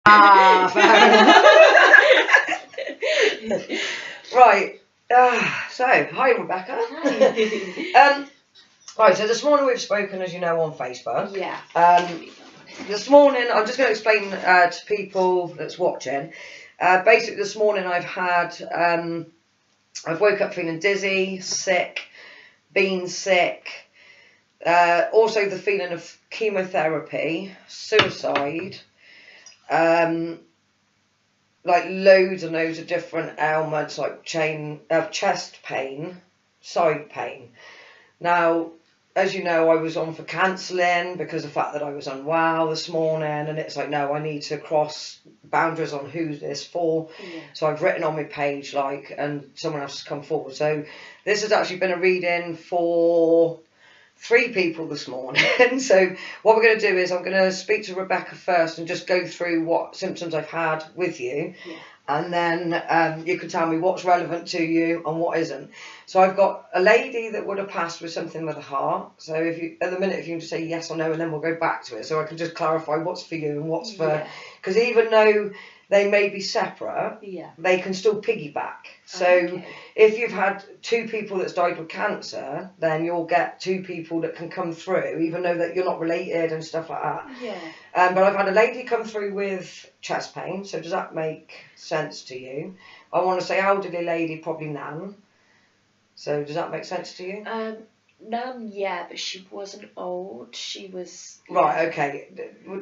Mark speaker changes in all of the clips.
Speaker 1: Ah, fair enough. Right. So, hi Rebecca.
Speaker 2: Hi.
Speaker 1: Right, so this morning we've spoken, as you know, on Facebook.
Speaker 2: Yeah.
Speaker 1: This morning, I'm just going to explain to people that's watching. Basically, this morning I've woke up feeling dizzy, sick, been sick. Also the feeling of chemotherapy, suicide, like loads and loads of different ailments, like chest pain, side pain. Now, as you know, I was on for counselling because of the fact that I was unwell this morning, and it's like, no, I need to cross boundaries on who this for.
Speaker 2: Yeah.
Speaker 1: So I've written on my page, and someone else has come forward. So this has actually been a reading for 3 people this morning. So what we're going to do is I'm going to speak to Rebecca first and just go through what symptoms I've had with you.
Speaker 2: Yeah.
Speaker 1: And then you can tell me what's relevant to you and what isn't. So I've got a lady that would have passed with something with a heart. So if you, at the minute, if you can just say yes or no, and then we'll go back to it. So I can just clarify what's for you and what's for... Because even though they may be separate, they can still piggyback. So if you've had 2 people that's died with cancer, then you'll get 2 people that can come through, even though that you're not related and stuff like that.
Speaker 2: Yeah.
Speaker 1: But I've had a lady come through with chest pain, so does that make sense to you? I want to say elderly lady, probably Nan. So does that make sense to you?
Speaker 2: Nan, yeah, but she wasn't old. She was...
Speaker 1: Right, okay.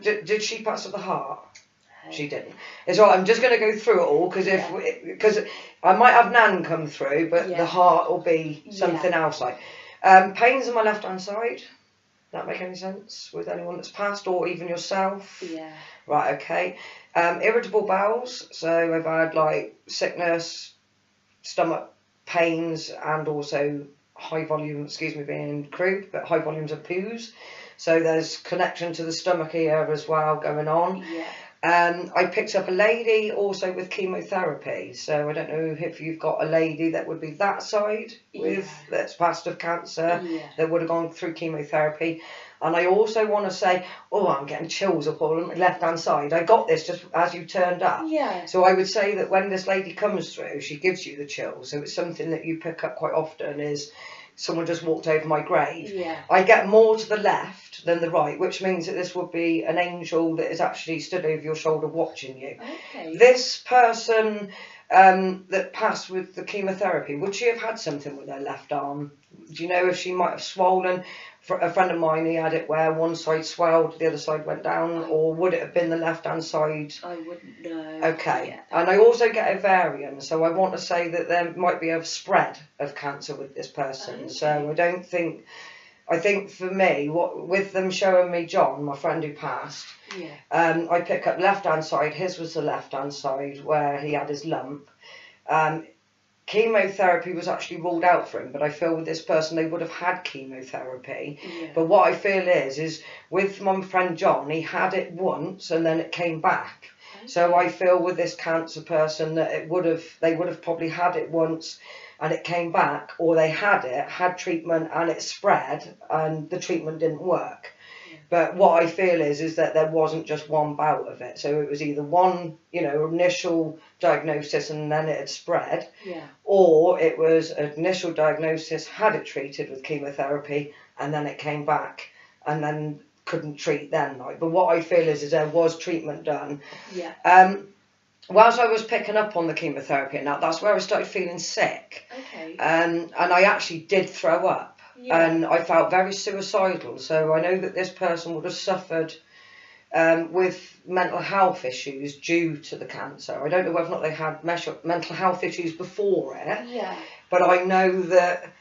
Speaker 1: Did she pass with the heart? She didn't. It's all right, I'm just going to go through it all, because I might have Nan come through, but the heart will be something else. Like pains on my left-hand side. That make any sense with anyone that's passed, or even yourself?
Speaker 2: Yeah.
Speaker 1: Right, okay. Irritable bowels, so I've had like sickness, stomach pains, and also high volume, excuse me being crude, but high volumes of poos. So there's connection to the stomach here as well going on.
Speaker 2: Yeah.
Speaker 1: I picked up a lady also with chemotherapy, so I don't know if you've got a lady that would be that side with that's passed of cancer that would have gone through chemotherapy. And I also want to say, oh, I'm getting chills up all on my left hand side. I got this just as you turned up.
Speaker 2: Yeah.
Speaker 1: So I would say that when this lady comes through, she gives you the chills. So it's something that you pick up quite often is someone just walked over my grave.
Speaker 2: Yeah.
Speaker 1: I get more to the left than the right, which means that this would be an angel that is actually stood over your shoulder watching you.
Speaker 2: Okay.
Speaker 1: This person that passed with the chemotherapy, would she have had something with her left arm? Do you know if she might have swollen? For a friend of mine, he had it where one side swelled, the other side went down, or would it have been the left-hand side?
Speaker 2: I wouldn't know.
Speaker 1: Okay.
Speaker 2: Yeah.
Speaker 1: And I also get ovarian, so I want to say that there might be a spread of cancer with this person.
Speaker 2: Okay.
Speaker 1: So I don't think... I think for me, with them showing me John, my friend who passed, I pick up left-hand side. His was the left-hand side where he had his lump. Chemotherapy was actually ruled out for him, but I feel with this person they would have had chemotherapy. But what I feel is with my friend John, he had it once and then it came back. So I feel with this cancer person that they would have probably had it once and it came back, or they had treatment and it spread and the treatment didn't work. But what I feel is that there wasn't just one bout of it. So it was either one, initial diagnosis and then it had spread, or it was an initial diagnosis, had it treated with chemotherapy, and then it came back and then couldn't treat then. But what I feel is there was treatment done. Whilst I was picking up on the chemotherapy and that's where I started feeling sick.
Speaker 2: Okay.
Speaker 1: And I actually did throw up. And I felt very suicidal. So I know that this person would have suffered with mental health issues due to the cancer. I don't know whether or not they had mental health issues before it. But I know that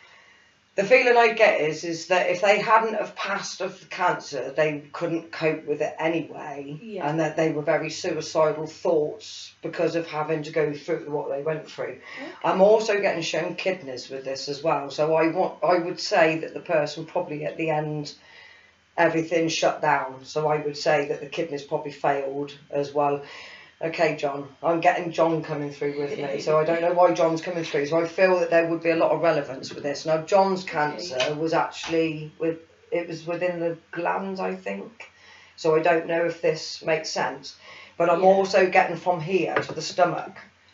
Speaker 1: the feeling I get is that if they hadn't have passed of the cancer, they couldn't cope with it anyway, and that they were very suicidal thoughts because of having to go through what they went through. I'm also getting shown kidneys with this as well, so I would say that the person probably at the end, everything shut down, so I would say that the kidneys probably failed as well. Okay, John, I'm getting John coming through with me, so I don't know why John's coming through. So I feel that there would be a lot of relevance with this. Now, John's cancer was actually within the glands, I think. So I don't know if this makes sense. but I'm also getting from here to the stomach.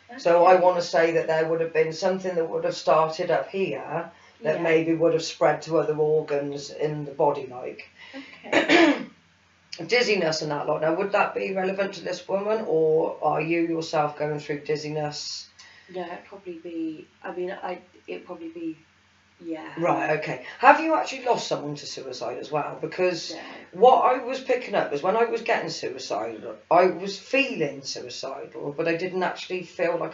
Speaker 1: Okay. So I want to say that there would have been something that would have started up here that maybe would have spread to other organs in the body, like. Okay. Dizziness and that lot. Now, would that be relevant to this woman, or are you yourself going through dizziness?
Speaker 2: No, it'd probably be. I mean, it'd probably be. Yeah.
Speaker 1: Right, okay. Have you actually lost someone to suicide as well? Because what I was picking up was when I was getting suicidal, I was feeling suicidal, but I didn't actually feel like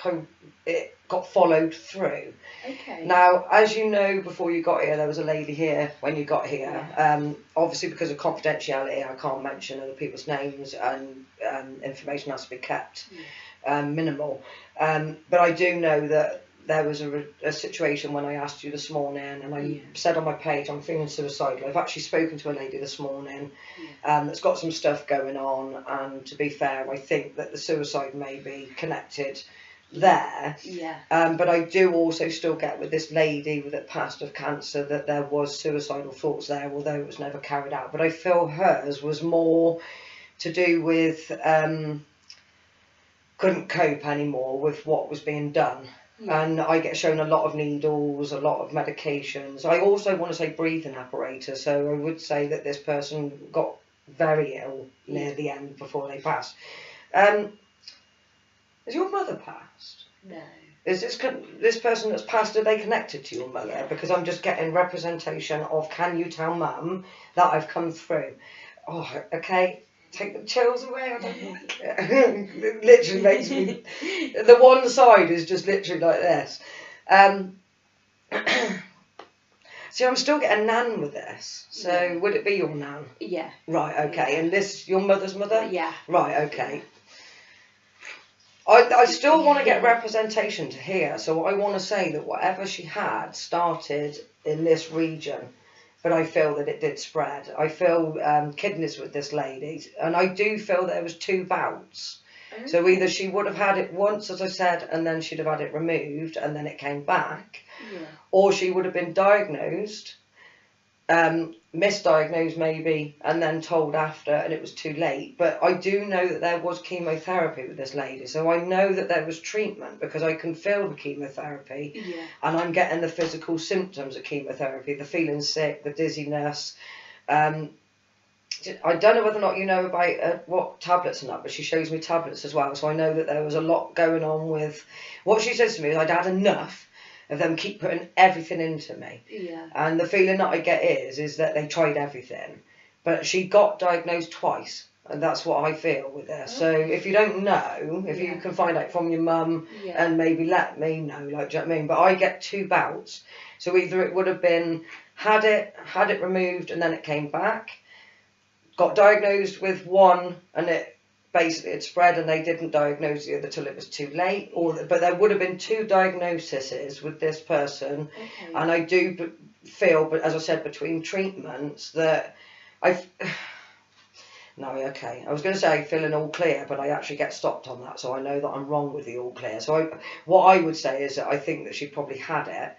Speaker 1: it got followed through. Okay. Now, as you know, before you got here, there was a lady here when you got here. Yeah. Obviously, because of confidentiality, I can't mention other people's names, and information has to be kept minimal. But I do know that there was a situation when I asked you this morning, and I said on my page, I'm feeling suicidal. I've actually spoken to a lady this morning that's got some stuff going on, and to be fair, I think that the suicide may be connected there. Yeah. But I do also still get with this lady that passed of cancer that there was suicidal thoughts there, although it was never carried out. But I feel hers was more to do with couldn't cope anymore with what was being done. And I get shown a lot of needles, a lot of medications. I also want to say breathing apparatus. So I would say that this person got very ill near the end before they passed. Has your mother passed?
Speaker 2: No.
Speaker 1: Is this person that's passed, are they connected to your mother? Yeah. Because I'm just getting representation of, can you tell mum that I've come through? Oh, okay. Take the chills away. I don't like it. It literally makes me. The one side is just literally like this. See, I'm still getting nan with this. So would it be your nan?
Speaker 2: Yeah.
Speaker 1: Right. Okay. Yeah. And this your mother's mother?
Speaker 2: Yeah.
Speaker 1: Right. Okay. I still want to get representation to here. So I want to say that whatever she had started in this region. But I feel that it did spread. I feel kidneys with this lady, and I do feel there was 2 bouts. Okay. So either she would have had it once, as I said, and then she'd have had it removed, and then it came back, or she would have been diagnosed, misdiagnosed maybe, and then told after, and it was too late. But I do know that there was chemotherapy with this lady, so I know that there was treatment because I can feel the chemotherapy, and I'm getting the physical symptoms of chemotherapy, the feeling sick, the dizziness. I don't know whether or not you know about what tablets and that, but she shows me tablets as well, so I know that there was a lot going on with. What she says to me is I'd had enough of them keep putting everything into me. Yeah. And the feeling that I get is that they tried everything. But she got diagnosed twice. And that's what I feel with this. Okay. So if you don't know, if you can find out from your mum and maybe let me know, like, do you know what I mean? But I get 2 bouts. So either it would have been, had it removed and then it came back, got diagnosed with one and it basically it spread and they didn't diagnose the other till it was too late, but there would have been 2 diagnoses with this person. Okay. And I do feel, but as I said, between treatments that no, okay, I was going to say feeling all clear, but I actually get stopped on that, so I know that I'm wrong with the all clear. So what I would say is that I think that she probably had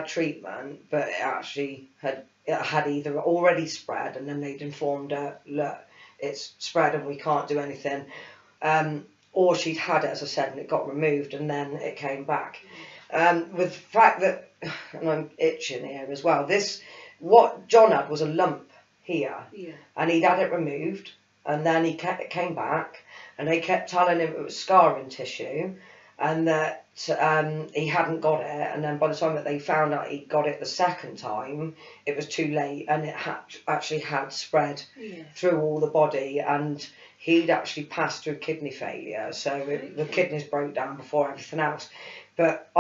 Speaker 1: treatment, but it actually had either already spread and then they'd informed her, look, it's spread and we can't do anything, or she'd had it, as I said, and it got removed and then it came back. With the fact that, and I'm itching here as well, what John had was a lump here, and he'd had it removed and then it came back and they kept telling him it was scarring tissue and that he hadn't got it, and then by the time that they found out he got it the second time, it was too late and it actually had spread through all the body, and he'd actually passed through kidney failure, so the kidneys broke down before everything else. But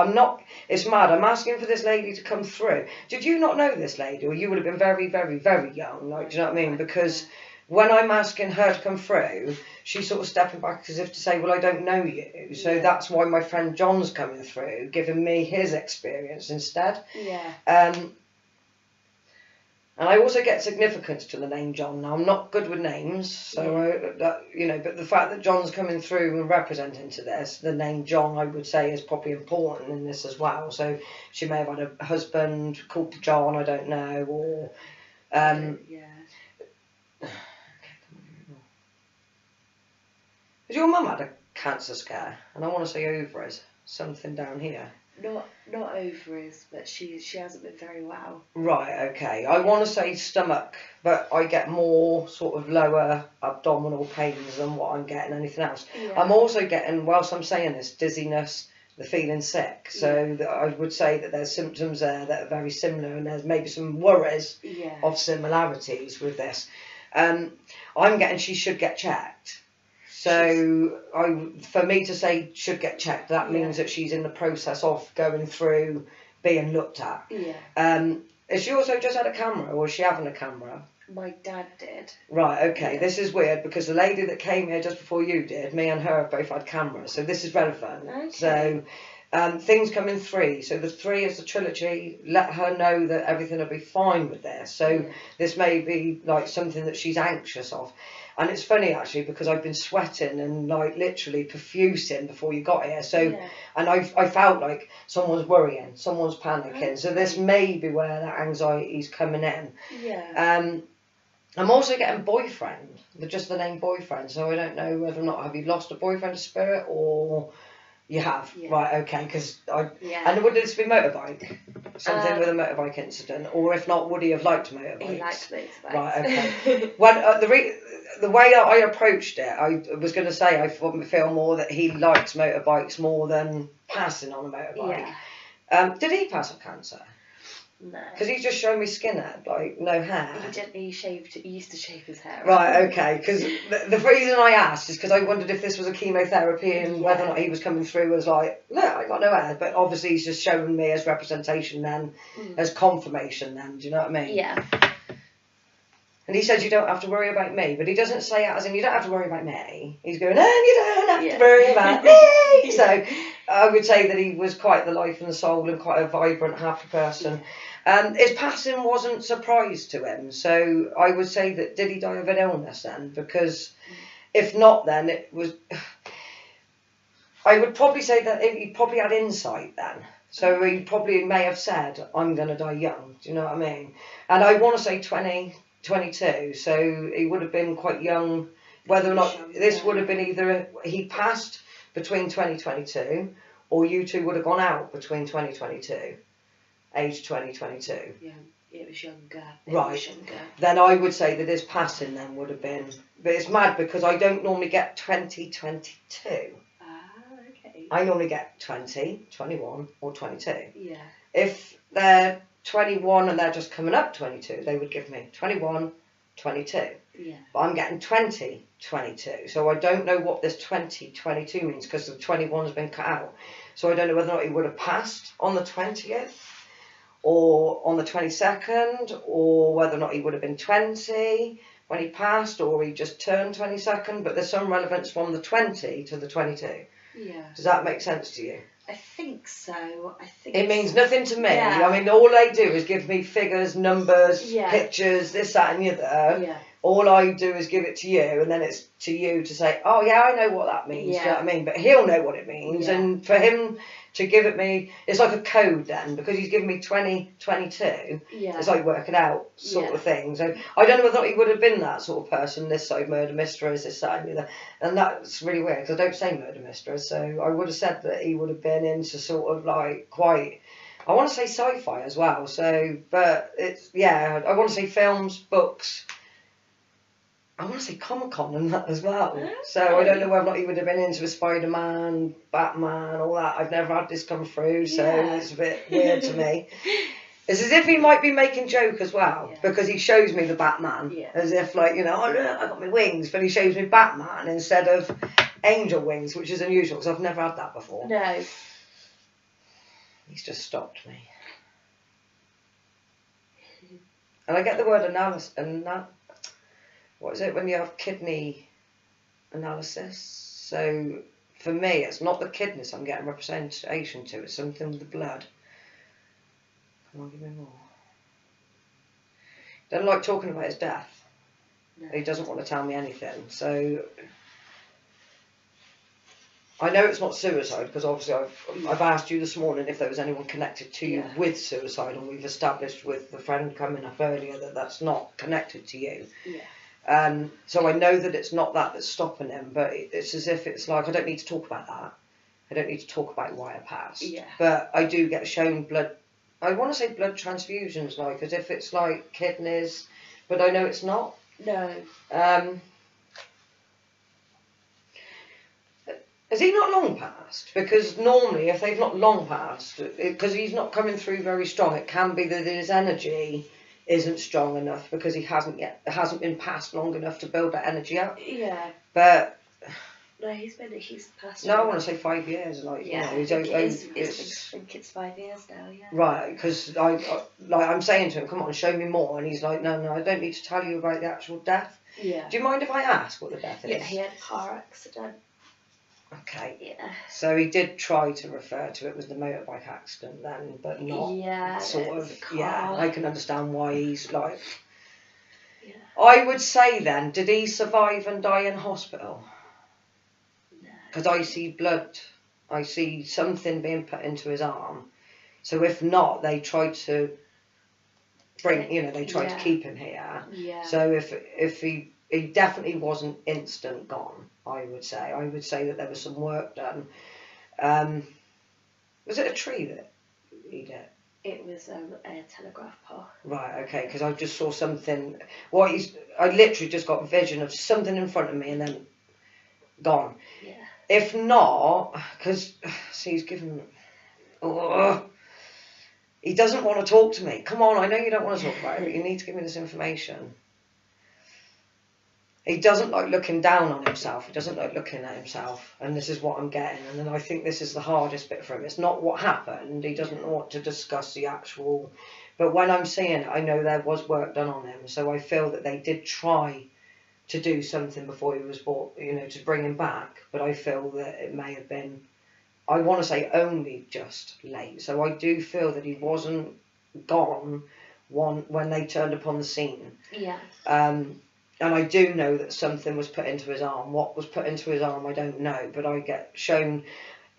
Speaker 1: it's mad, I'm asking for this lady to come through. Did you not know this lady, or you would have been very, very, very young, like, do you know what I mean? Because when I'm asking her to come through, she's sort of stepping back as if to say, well, I don't know you. So that's why my friend John's coming through, giving me his experience instead. Yeah. And I also get significance to the name John. Now, I'm not good with names, so, but the fact that John's coming through and representing to this, the name John, I would say, is probably important in this as well. So she may have had a husband called John, I don't know, or... Has your mum had a cancer scare? And I want to say ovaries, something down here.
Speaker 2: Not ovaries, but she hasn't been very well.
Speaker 1: Right, okay. I want to say stomach, but I get more sort of lower abdominal pains than what I'm getting anything else.
Speaker 2: Yeah.
Speaker 1: I'm also getting, whilst I'm saying this, dizziness, the feeling sick. So I would say that there's symptoms there that are very similar, and there's maybe some worries of similarities with this. I'm getting she should get checked. So for me to say should get checked, that means that she's in the process of going through being looked at.
Speaker 2: Yeah.
Speaker 1: Has she also just had a camera, or is she having a camera?
Speaker 2: My dad did.
Speaker 1: Right, okay. This is weird because the lady that came here just before you did, me and her have both had cameras, so this is relevant.
Speaker 2: Okay.
Speaker 1: So things come in 3. So the 3 is the trilogy. Let her know that everything will be fine with this. So this may be like something that she's anxious of. And it's funny actually because I've been sweating and like literally profusing before you got here. So and I felt like someone's worrying, someone's panicking. Okay. So this may be where that anxiety's coming in.
Speaker 2: Yeah.
Speaker 1: I'm also getting boyfriend, just the name boyfriend. So I don't know whether or not have you lost a boyfriend of spirit or you have. Right, okay, because and would this be motorbike? Something with a motorbike incident, or if not, would he have liked motorbikes?
Speaker 2: He liked motorbikes.
Speaker 1: Right, okay. When the way that I approached it, I was going to say I feel more that he likes motorbikes more than passing on a motorbike. Yeah. Did he pass on cancer?
Speaker 2: No.
Speaker 1: Because he just showed me skinhead, like no hair.
Speaker 2: He didn't. He used to shave his hair.
Speaker 1: Right, okay. Because the reason I asked is because I wondered if this was a chemotherapy and whether or not he was coming through as like, look, I got no hair. But obviously he's just showing me as representation then, as confirmation then. Do you know what I mean?
Speaker 2: Yeah.
Speaker 1: And he says you don't have to worry about me, but he doesn't say it as in you don't have to worry about me. He's going, and you don't have to worry about me. So I would say that he was quite the life and the soul and quite a vibrant, happy person. His passing wasn't a surprise to him. So I would say that did he die of an illness then? Because if not, then it was. I would probably say that he probably had insight then. So he probably may have said, I'm going to die young. Do you know what I mean? And I want to say 22, so he would have been quite young. Whether or not this would have been either he passed between 2022 or you two would have gone out between 2022, age 2022.
Speaker 2: Yeah, it was younger.
Speaker 1: Right. Then I would say that his passing then would have been, but it's mad because I don't normally get 2022.
Speaker 2: Okay.
Speaker 1: I normally get 20, 21 or 22.
Speaker 2: Yeah.
Speaker 1: If they're 21 and they're just coming up 22, they would give me 21, 22.
Speaker 2: Yeah.
Speaker 1: But I'm getting 20, 22. So I don't know what this 20, 22 means because the 21 has been cut out. So I don't know whether or not he would have passed on the 20th or on the 22nd or whether or not he would have been 20 when he passed or he just turned 22nd. But there's some relevance from the 20 to the 22.
Speaker 2: Yeah.
Speaker 1: Does that make sense to you?
Speaker 2: I think so.
Speaker 1: It means nothing to me.
Speaker 2: Yeah.
Speaker 1: I mean, all they do is give me figures, numbers, pictures, this, that and the other.
Speaker 2: Yeah.
Speaker 1: All I do is give it to you, and then it's to you to say, oh, yeah, I know what that means.
Speaker 2: Yeah.
Speaker 1: Do you know what I mean? But he'll know what it means.
Speaker 2: Yeah.
Speaker 1: And for him to give it me, it's like a code then, because he's given me 2022.
Speaker 2: Yeah.
Speaker 1: It's like working out sort of thing. So I don't know whether he would have been that sort of person, this side murder mysteries, this side and the other. And that's really weird, because I don't say murder mysteries. So I would have said that he would have been into sort of like quite, I want to say sci-fi as well. So, but it's, yeah, I want to say films, books. I want to say Comic-Con and that as well. Okay. So I don't know whether or not he would have been into a Spider-Man, Batman, all that. I've never had this come through, so it's a bit weird to me. It's as if he might be making joke as well, because he shows me the Batman, as if like, you know, oh look, I got my wings, but he shows me Batman instead of angel wings, which is unusual, because I've never had that before.
Speaker 2: No.
Speaker 1: He's just stopped me. And I get the word analysis, what is it when you have kidney analysis? So for me, it's not the kidneys I'm getting representation to, it's something with the blood. Come on, give me more. He doesn't like talking about his death. No. He doesn't want to tell me anything. So I know it's not suicide because obviously I've asked you this morning if there was anyone connected to you with suicide, and we've established with the friend coming up earlier that that's not connected to you.
Speaker 2: Yeah.
Speaker 1: So I know that it's not that that's stopping him, but it's as if it's like, I don't need to talk about that. I don't need to talk about why I passed.
Speaker 2: Yeah.
Speaker 1: But I do get shown blood, I want to say blood transfusions, like, as if it's like kidneys, but I know it's not.
Speaker 2: No.
Speaker 1: Has he not long passed? Because normally, if they've not long passed, because he's not coming through very strong, it can be that his energy isn't strong enough because he hasn't been passed long enough to build that energy up.
Speaker 2: Yeah.
Speaker 1: But
Speaker 2: no, he's passed.
Speaker 1: No, I want to say 5 years. Like,
Speaker 2: yeah,
Speaker 1: you know,
Speaker 2: I think it's 5 years now. Yeah.
Speaker 1: Right, because I'm saying to him, come on, show me more, and he's like, no, I don't need to tell you about the actual death.
Speaker 2: Yeah.
Speaker 1: Do you mind if I ask what the death is?
Speaker 2: Yeah, he had a car accident.
Speaker 1: Okay.
Speaker 2: Yeah.
Speaker 1: So he did try to refer to it as the motorbike accident then, but not sort of. Yeah, I can understand why he's like.
Speaker 2: Yeah.
Speaker 1: I would say then, did he survive and die in hospital?
Speaker 2: No.
Speaker 1: Because I see blood, I see something being put into his arm. So if not, they tried to bring, they tried to keep him here.
Speaker 2: Yeah.
Speaker 1: So if he definitely wasn't instant gone, I would say that there was some work done. Was it a tree that he did?
Speaker 2: It was a telegraph pole.
Speaker 1: Right, okay, because I just saw something. I literally just got a vision of something in front of me and then gone.
Speaker 2: Yeah.
Speaker 1: If not, because he's given. He doesn't want to talk to me. Come on, I know you don't want to talk about it, but you need to give me this information. He doesn't like looking down on himself. He doesn't like looking at himself. And this is what I'm getting. And then I think this is the hardest bit for him. It's not what happened. He doesn't want to discuss the actual. But when I'm seeing it, I know there was work done on him. So I feel that they did try to do something before he was brought, to bring him back. But I feel that it may have been, I want to say only just late. So I do feel that he wasn't gone when they turned upon the scene.
Speaker 2: Yeah.
Speaker 1: And I do know that something was put into his arm. What was put into his arm, I don't know. But I get shown,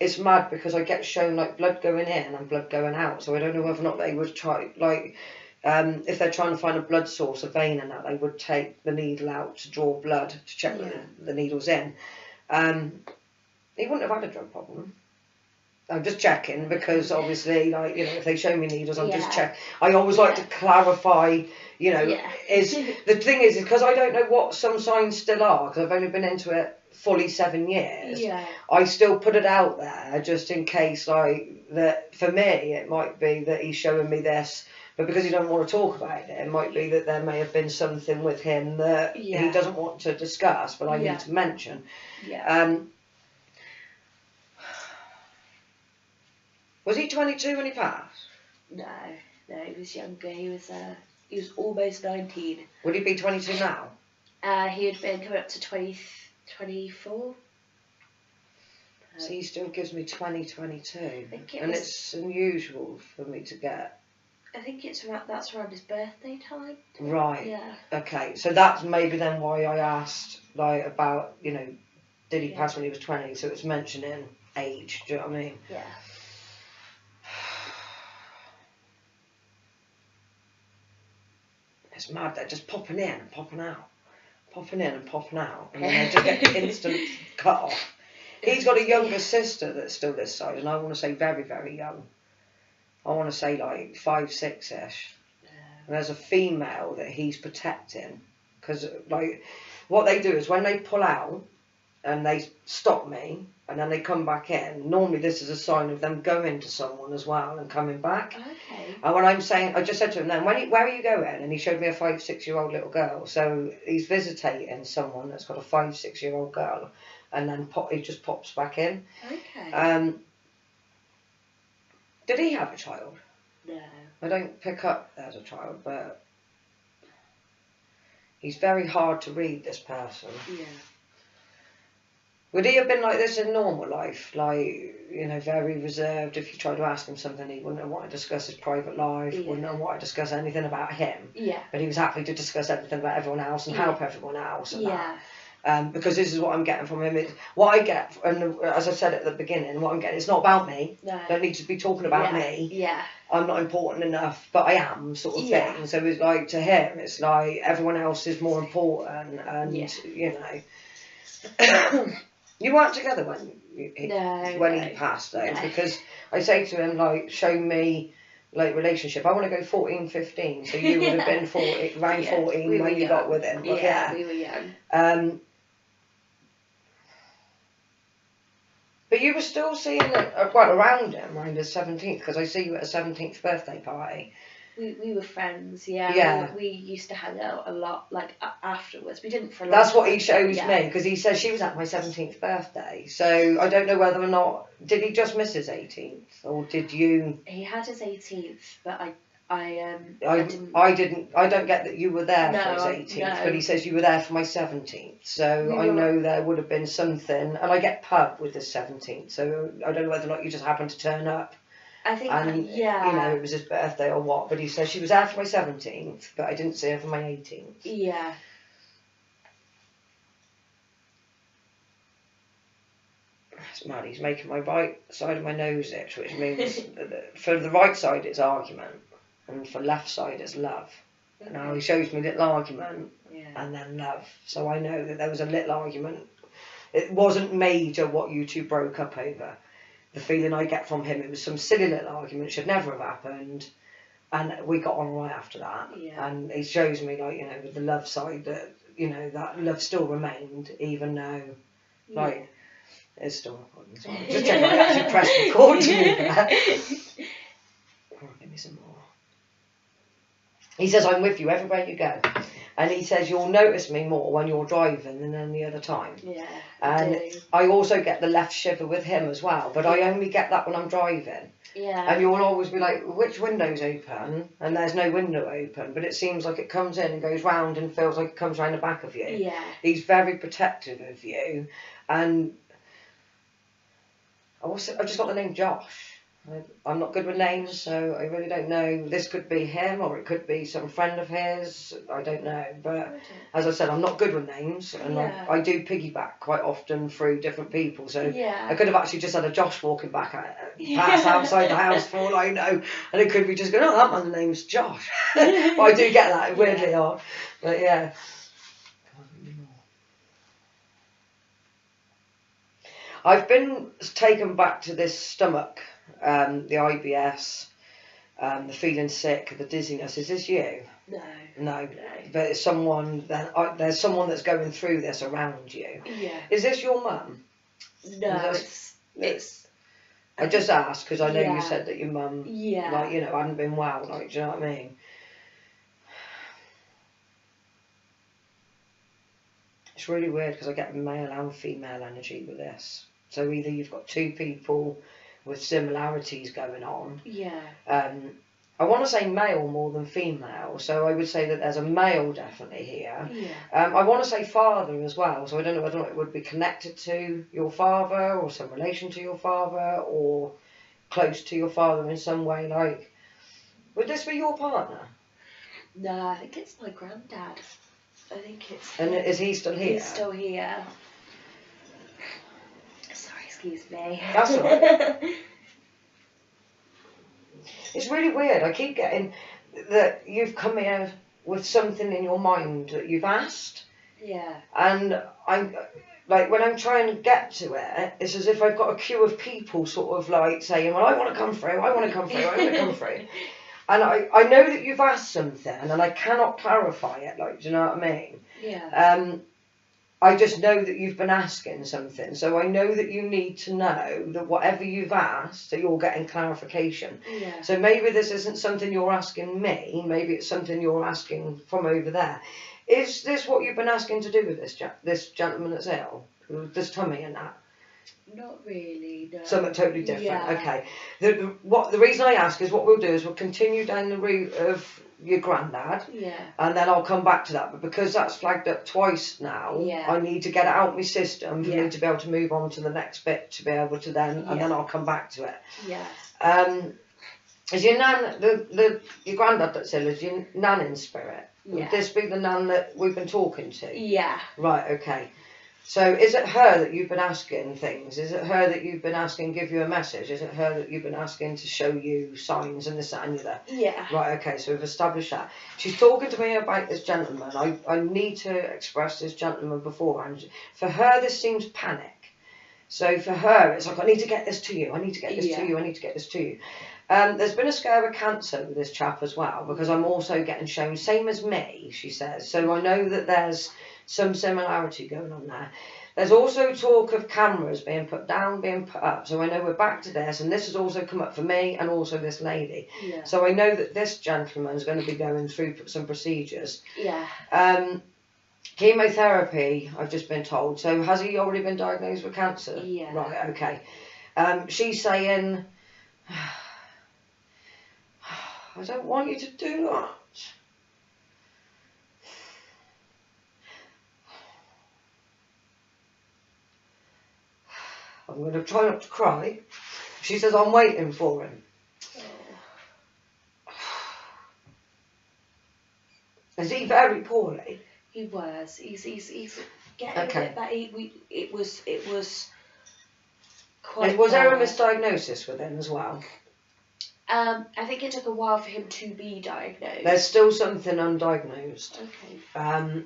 Speaker 1: it's mad because I get shown like blood going in and blood going out. So I don't know whether or not they would try, if they're trying to find a blood source, a vein and that, they would take the needle out to draw blood to check the needle's in. He wouldn't have had a drug problem. I'm just checking because obviously, if they show me needles, I'm just checking. I always like to clarify, is the thing is because I don't know what some signs still are because I've only been into it fully 7 years.
Speaker 2: Yeah.
Speaker 1: I still put it out there just in case, that for me it might be that he's showing me this, but because he don't want to talk about it, it might be that there may have been something with him that he doesn't want to discuss, but I need to mention.
Speaker 2: Yeah.
Speaker 1: Was he 22 when he passed?
Speaker 2: No, he was younger. He was almost 19.
Speaker 1: Would he be 22 now?
Speaker 2: He had been coming up to 24.
Speaker 1: So he still gives me 2022.
Speaker 2: I think
Speaker 1: it's unusual for me to get.
Speaker 2: I think that's around his birthday time.
Speaker 1: Right.
Speaker 2: Yeah.
Speaker 1: Okay, so that's maybe then why I asked about did he pass when he was 20? So it's mentioning age. Do you know what I mean?
Speaker 2: Yeah.
Speaker 1: It's mad, they're just popping in and popping out. Popping in and popping out. And then they just get instant cut off. He's got a younger sister that's still this size, and I want to say very, very young. I want to say 5, 6-ish. And there's a female that he's protecting. Because, what they do is when they pull out and they stop me, and then they come back in, normally this is a sign of them going to someone as well and coming back.
Speaker 2: Okay.
Speaker 1: And when I'm saying, I just said to him then, where are you going? And he showed me a 5, 6-year-old little girl. So he's visitating someone that's got a 5, 6-year-old girl, and then he just pops back in.
Speaker 2: Okay.
Speaker 1: Did he have a child?
Speaker 2: No.
Speaker 1: I don't pick up as a child, but he's very hard to read, this person.
Speaker 2: Yeah.
Speaker 1: Would he have been like this in normal life? Very reserved. If you tried to ask him something, he wouldn't want to discuss his private life, wouldn't want to discuss anything about him.
Speaker 2: Yeah.
Speaker 1: But he was happy to discuss everything about everyone else and help everyone else. And that. Because this is what I'm getting from him. What I get, and as I said at the beginning, what I'm getting, it's not about me.
Speaker 2: No.
Speaker 1: Don't need to be talking about me.
Speaker 2: Yeah.
Speaker 1: I'm not important enough, but I am, sort of thing. So it's like, to him, it's like everyone else is more important, and you know. You weren't together when he passed, though, because I say to him, like, show me, like, relationship. I want to go 14, 15, so you would have been 14 when you got with him. But
Speaker 2: we were young.
Speaker 1: But you were still seeing it, well, around him, around his 17th, because I see you at a 17th birthday party.
Speaker 2: We were friends, yeah. We used to hang out a lot, like, afterwards. We didn't for a long
Speaker 1: That's what
Speaker 2: time,
Speaker 1: he shows me, because he says she was at my 17th birthday. So I don't know whether or not, did he just miss his 18th, or did you?
Speaker 2: He had his 18th, but I
Speaker 1: don't get that you were there for his 18th, but he says you were there for my 17th. So I know there would have been something, and I get pub with the 17th. So I don't know whether or not you just happened to turn up.
Speaker 2: I think,
Speaker 1: you know, it was his birthday or what, but he says she was there for my 17th, but I didn't see her for my 18th.
Speaker 2: Yeah.
Speaker 1: That's mad, he's making my right side of my nose itch, which means for the right side it's argument, and for left side it's love. Okay. Now he shows me little argument, and then love, so I know that there was a little argument. It wasn't major what you two broke up over. The feeling I get from him, it was some silly little argument, should never have happened, and we got on right after that. And he shows me, like, you know, with the love side, that, you know, that love still remained, even though, like, it's still recording. So just checking I actually pressed record to me there. Oh, give me some more. He says, I'm with you everywhere you go. And he says, you'll notice me more when you're driving than any other time.
Speaker 2: Yeah.
Speaker 1: And I also get the left shiver with him as well, but I only get that when I'm driving.
Speaker 2: Yeah.
Speaker 1: And you'll always be like, which window's open? And there's no window open, but it seems like it comes in and goes round and feels like it comes round the back of you.
Speaker 2: Yeah.
Speaker 1: He's very protective of you. And I just got the name Josh. I'm not good with names, so I really don't know. This could be him, or it could be some friend of his. I don't know. But as I said, I'm not good with names, and I do piggyback quite often through different people. So I could have actually just had a Josh walking back past outside the house for all I know, and it could be just going, oh, that man's name's Josh. But I do get that weirdly odd. But yeah. I've been taken back to this stomach, the IBS, the feeling sick, the dizziness. Is this you? No. But it's someone there's someone that's going through this around you.
Speaker 2: Yeah.
Speaker 1: Is this your mum?
Speaker 2: No, it's.
Speaker 1: I just asked because I know you said that your mum,
Speaker 2: like,
Speaker 1: you know, hadn't been well. Like, do you know what I mean? It's really weird because I get male and female energy with this. So either you've got two people with similarities going on.
Speaker 2: Yeah.
Speaker 1: I want to say male more than female, so I would say that there's a male definitely here.
Speaker 2: Yeah.
Speaker 1: I want to say father as well, so I don't know whether it would be connected to your father or some relation to your father or close to your father in some way. Like, would this be your partner?
Speaker 2: No, I think it's my granddad. I think it's.
Speaker 1: And is he still here?
Speaker 2: He's still here. Sorry, excuse me.
Speaker 1: That's all right. It's really weird. I keep getting that you've come here with something in your mind that you've asked.
Speaker 2: Yeah.
Speaker 1: And I'm like, when I'm trying to get to it, it's as if I've got a queue of people sort of like saying, well, I want to come through, I want to come through, I want to come through. And I know that you've asked something and I cannot clarify it, like, do you know what I mean?
Speaker 2: Yeah.
Speaker 1: I just know that you've been asking something, so I know that you need to know that whatever you've asked, that you're getting clarification.
Speaker 2: Yeah.
Speaker 1: So maybe this isn't something you're asking me, maybe it's something you're asking from over there. Is this what you've been asking to do with this gentleman that's ill? This tummy and that?
Speaker 2: Not really, no.
Speaker 1: Something totally different.
Speaker 2: Yeah.
Speaker 1: Okay. The reason I ask is what we'll do is we'll continue down the route of your granddad.
Speaker 2: Yeah.
Speaker 1: And then I'll come back to that. But because that's flagged up twice now, I need to get it out of my system for me to be able to move on to the next bit to be able to then, and then I'll come back to it.
Speaker 2: Yeah.
Speaker 1: Is your nan, your granddad that's ill, is your nan in spirit?
Speaker 2: Yeah.
Speaker 1: Would this be the nan that we've been talking to?
Speaker 2: Yeah.
Speaker 1: Right, okay. So is it her that you've been asking things? Is it her that you've been asking give you a message? Is it her that you've been asking to show you signs and this, that and the other?
Speaker 2: Yeah.
Speaker 1: Right, okay, so we've established that. She's talking to me about this gentleman. I need to express this gentleman beforehand. For her, this seems panic. So for her, it's like, I need to get this to you. I need to get this to you. I need to get this to you. There's been a scare of cancer with this chap as well, because I'm also getting shown, same as me, she says. So I know that there's some similarity going on there. There's also talk of cameras being put down, being put up. So I know we're back to this, and this has also come up for me and also this lady.
Speaker 2: Yeah.
Speaker 1: So I know that this gentleman's going to be going through some procedures.
Speaker 2: Yeah.
Speaker 1: Chemotherapy, I've just been told. So has he already been diagnosed with cancer?
Speaker 2: Yeah.
Speaker 1: Right, okay. She's saying, I don't want you to do that. I'm going to try not to cry. She says, I'm waiting for him. Oh. Is he very poorly?
Speaker 2: He was. He's getting a bit better. It was quite.
Speaker 1: And was there a misdiagnosis with him as well?
Speaker 2: I think it took a while for him to be diagnosed.
Speaker 1: There's still something undiagnosed.
Speaker 2: Okay.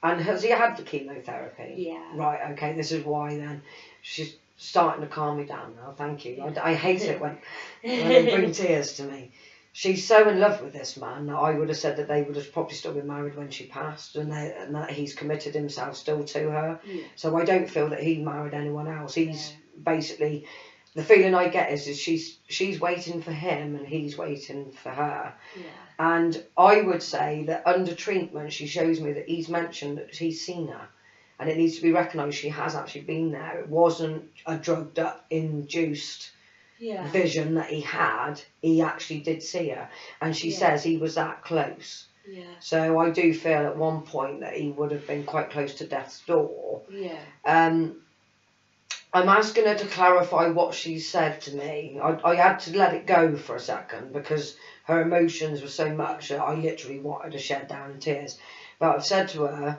Speaker 1: And has he had the chemotherapy?
Speaker 2: Yeah.
Speaker 1: Right, okay, this is why then. She's starting to calm me down now, thank you. I hate it when they bring tears to me. She's so in love with this man that I would have said that they would have probably still been married when she passed, and that he's committed himself still to her. Yeah. So I don't feel that he married anyone else. He's basically, the feeling I get is she's waiting for him and he's waiting for her. Yeah. And I would say that under treatment, she shows me that he's mentioned that he's seen her. And it needs to be recognised she has actually been there. It wasn't a drugged up, induced vision that he had. He actually did see her. And she says he was that close. Yeah. So I do feel at one point that he would have been quite close to death's door. Yeah. I'm asking her to clarify what she said to me. I had to let it go for a second because her emotions were so much that I literally wanted to shed down in tears. But I've said to her,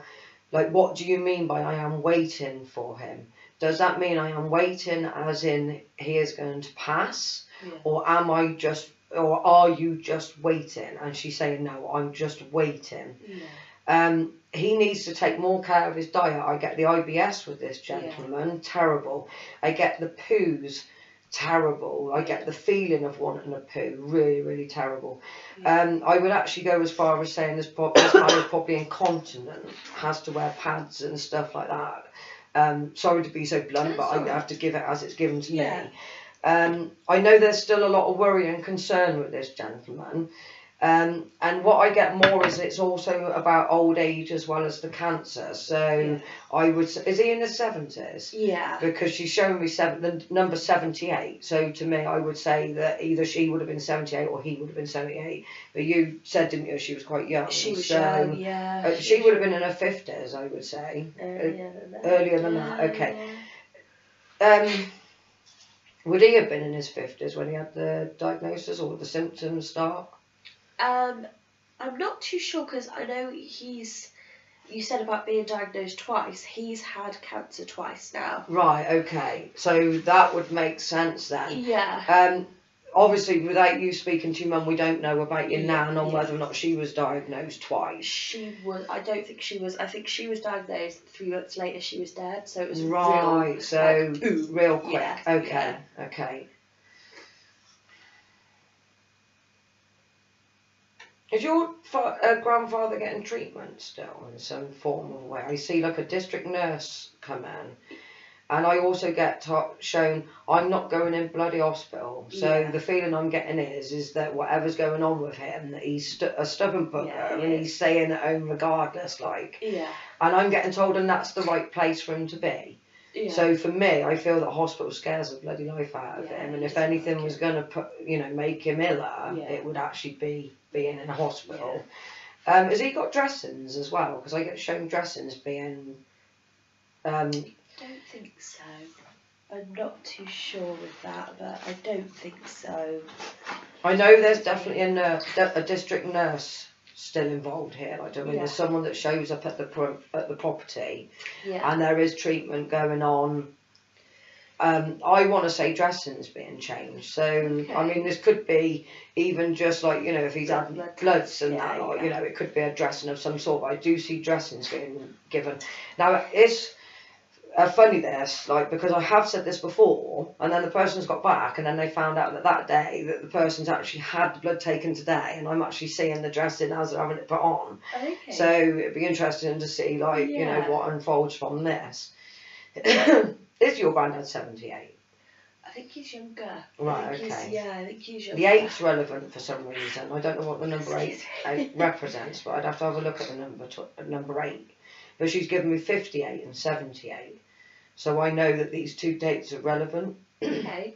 Speaker 1: like, what do you mean by I am waiting for him? Does that mean I am waiting as in he is going to pass? Yeah. Or are you just waiting? And she's saying, no, I'm just waiting. Yeah. He needs to take more care of his diet. I get the IBS with this gentleman, terrible. I get the poos, terrible. I get the feeling of wanting a poo, really, really terrible. Yeah. I would actually go as far as saying this man is probably incontinent, has to wear pads and stuff like that. Sorry to be so blunt, but I have to give it as it's given to me. I know there's still a lot of worry and concern with this gentleman. And what I get more is it's also about old age as well as the cancer. So I would say, is he in his 70s? Yeah. Because she's showing me the number 78. So to me, I would say that either she would have been 78 or he would have been 78. But you said, didn't you, she was quite young?
Speaker 2: She was young, yeah.
Speaker 1: She would have been in her 50s, I would say. Earlier than that, okay. Would he have been in his 50s when he had the diagnosis or the symptoms start?
Speaker 2: I'm not too sure because I know you said about being diagnosed twice. He's had cancer twice now.
Speaker 1: Right, okay. So that would make sense then.
Speaker 2: Yeah.
Speaker 1: Obviously, without you speaking to your mum, we don't know about your nan on whether or not she was diagnosed twice.
Speaker 2: She was. I don't think she was. I think she was diagnosed 3 months later. She was dead. So it was
Speaker 1: real quick.
Speaker 2: Yeah,
Speaker 1: okay. Okay. Is your grandfather getting treatment still in some form or way? I see like a district nurse come in, and I also get shown I'm not going in bloody hospital. So the feeling I'm getting is that whatever's going on with him, that he's a stubborn bugger and he's staying at home regardless, like. Yeah. And I'm getting told, and that's the right place for him to be. Yeah. So for me, I feel that hospital scares the bloody life out of him, and if anything was going to make him iller, it would actually be being in a hospital. Yeah. Has he got dressings as well? Because I get shown dressings being.
Speaker 2: I don't think so. I'm not too sure with that, but I don't think so.
Speaker 1: I know there's definitely a district nurse still involved here. Like, I mean,
Speaker 2: Yeah.
Speaker 1: there's someone that shows up at the property,
Speaker 2: Yeah.
Speaker 1: and there is treatment going on. I want to say dressing's being changed. So,
Speaker 2: Okay.
Speaker 1: I mean, this could be even just like, you know, if he's had bloods and that, like, you know, it could be a dressing of some sort. But I do see dressings being given. Now, it's funny this, like, because I have said this before, and then the person's got back, and then they found out that day that the person's actually had the blood taken today, and I'm actually seeing the dressing as they're having it put on.
Speaker 2: Okay.
Speaker 1: So it'd be interesting to see, like, you know, what unfolds from this. Is your granddad 78?
Speaker 2: I think he's younger.
Speaker 1: Right, okay.
Speaker 2: I think he's younger.
Speaker 1: The 8's relevant for some reason. I don't know what the number 8 represents, but I'd have to have a look at the number 8. But she's given me 58 and 78. So I know that these two dates are relevant.
Speaker 2: Okay.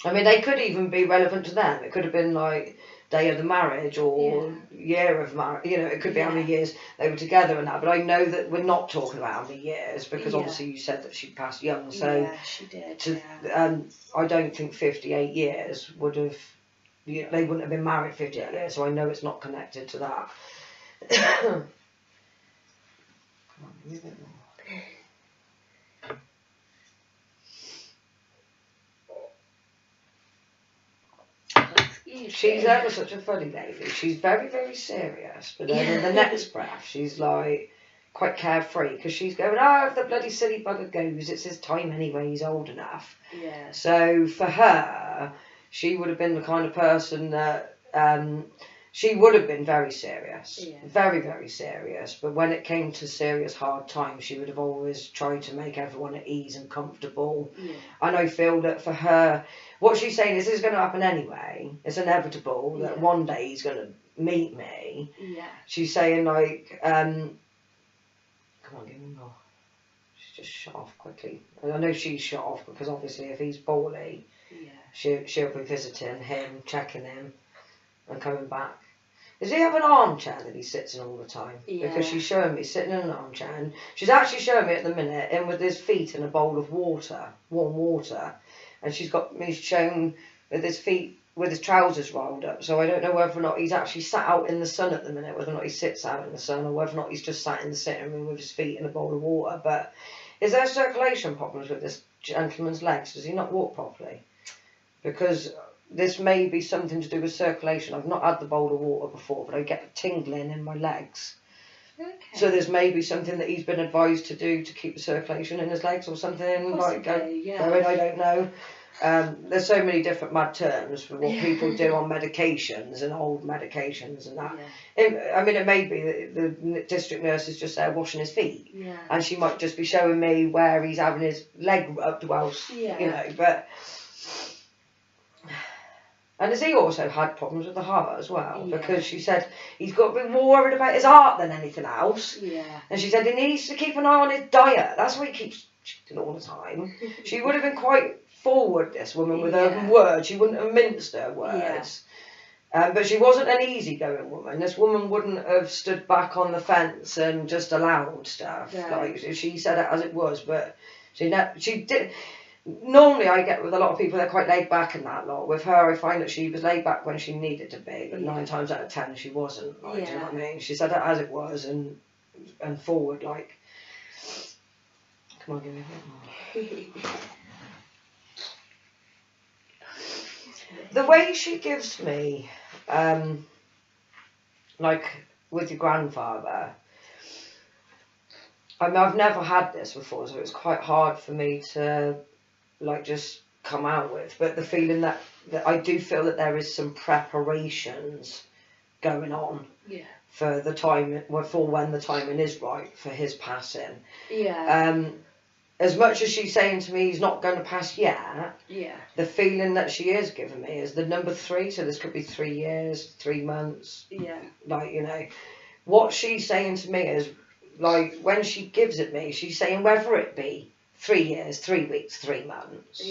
Speaker 1: I mean, they could even be relevant to them. It could have been like day of the marriage or year of marriage. You know, it could be how many years they were together and that. But I know that we're not talking about how many years, because obviously you said that she passed young. So
Speaker 2: yeah, she did.
Speaker 1: I don't think 58 years would have. They wouldn't have been married 58 years. So I know it's not connected to that. Come on, give me a bit more. She's ever such a funny lady. She's very, very serious, but then in the next breath, she's like quite carefree, because she's going, oh, if the bloody silly bugger goes, it's his time anyway, he's old enough.
Speaker 2: Yeah.
Speaker 1: So for her, she would have been the kind of person that she would have been very serious, very, very serious. But when it came to serious hard times, she would have always tried to make everyone at ease and comfortable.
Speaker 2: Yeah.
Speaker 1: And I feel that for her, what she's saying is, this is going to happen anyway. It's inevitable that one day he's going to meet me.
Speaker 2: Yeah.
Speaker 1: She's saying, like, come on, give me more. She's just shut off quickly. And I know she's shut off because obviously if he's poorly, she'll be visiting him, checking him, and coming back. Does he have an armchair that he sits in all the time?
Speaker 2: Yeah.
Speaker 1: Because she's showing me sitting in an armchair, and she's actually showing me at the minute in with his feet in a bowl of water, warm water, and she's got me shown with his feet with his trousers rolled up. So I don't know whether or not he's actually sat out in the sun at the minute, whether or not he sits out in the sun, or whether or not he's just sat in the sitting room with his feet in a bowl of water. But is there circulation problems with this gentleman's legs? Does he not walk properly? Because this may be something to do with circulation. I've not had the bowl of water before, but I get a tingling in my legs.
Speaker 2: Okay.
Speaker 1: So there's maybe something that he's been advised to do to keep the circulation in his legs, or something.
Speaker 2: Possibly,
Speaker 1: I don't know. There's so many different mad terms for what people do on medications and old medications and that. I mean, it may be that the district nurse is just there washing his feet, and she might just be showing me where he's having his leg rubbed whilst, you know, but... And has he also had problems with the heart as well? Because she said he's got to be more worried about his heart than anything else. And she said he needs to keep an eye on his diet. That's why he keeps cheating all the time. She would have been quite forward, this woman, with her words. She wouldn't have minced her words. But she wasn't an easygoing woman. This woman wouldn't have stood back on the fence and just allowed stuff. Like, she said it as it was, but she did... Normally I get with a lot of people, they're quite laid back and that lot. With her, I find that she was laid back when she needed to be, but 9 times out of 10 she wasn't. Like, do you know what I mean? She said it as it was and forward, like... Come on, give me a bit more. The way she gives me, like with your grandfather, I mean, I've never had this before, so it's quite hard for me to, like, just come out with. But the feeling that I do feel that there is some preparations going on for the time, for when the timing is right for his passing. As much as she's saying to me he's not going to pass yet, the feeling that she is giving me is the number 3, so this could be 3 years, 3 months. Like, you know, what she's saying to me is, like, when she gives it me, she's saying whether it be 3 years, 3 weeks, 3 months.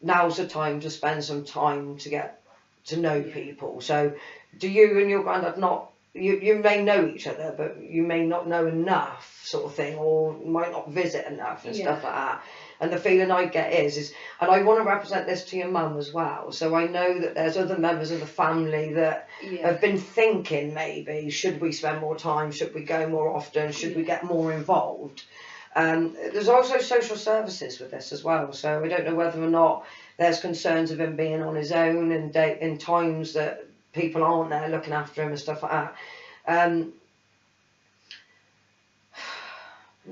Speaker 1: Now's the time to spend some time to get to know people. So, do you and your granddad not you may know each other, but you may not know enough, sort of thing, or might not visit enough and stuff like that. And the feeling I get is, and I want to represent this to your mum as well. So I know that there's other members of the family that have been thinking, maybe, should we spend more time? Should we go more often? Should we get more involved? There's also social services with this as well. So I don't know whether or not there's concerns of him being on his own and in times that people aren't there looking after him and stuff like that.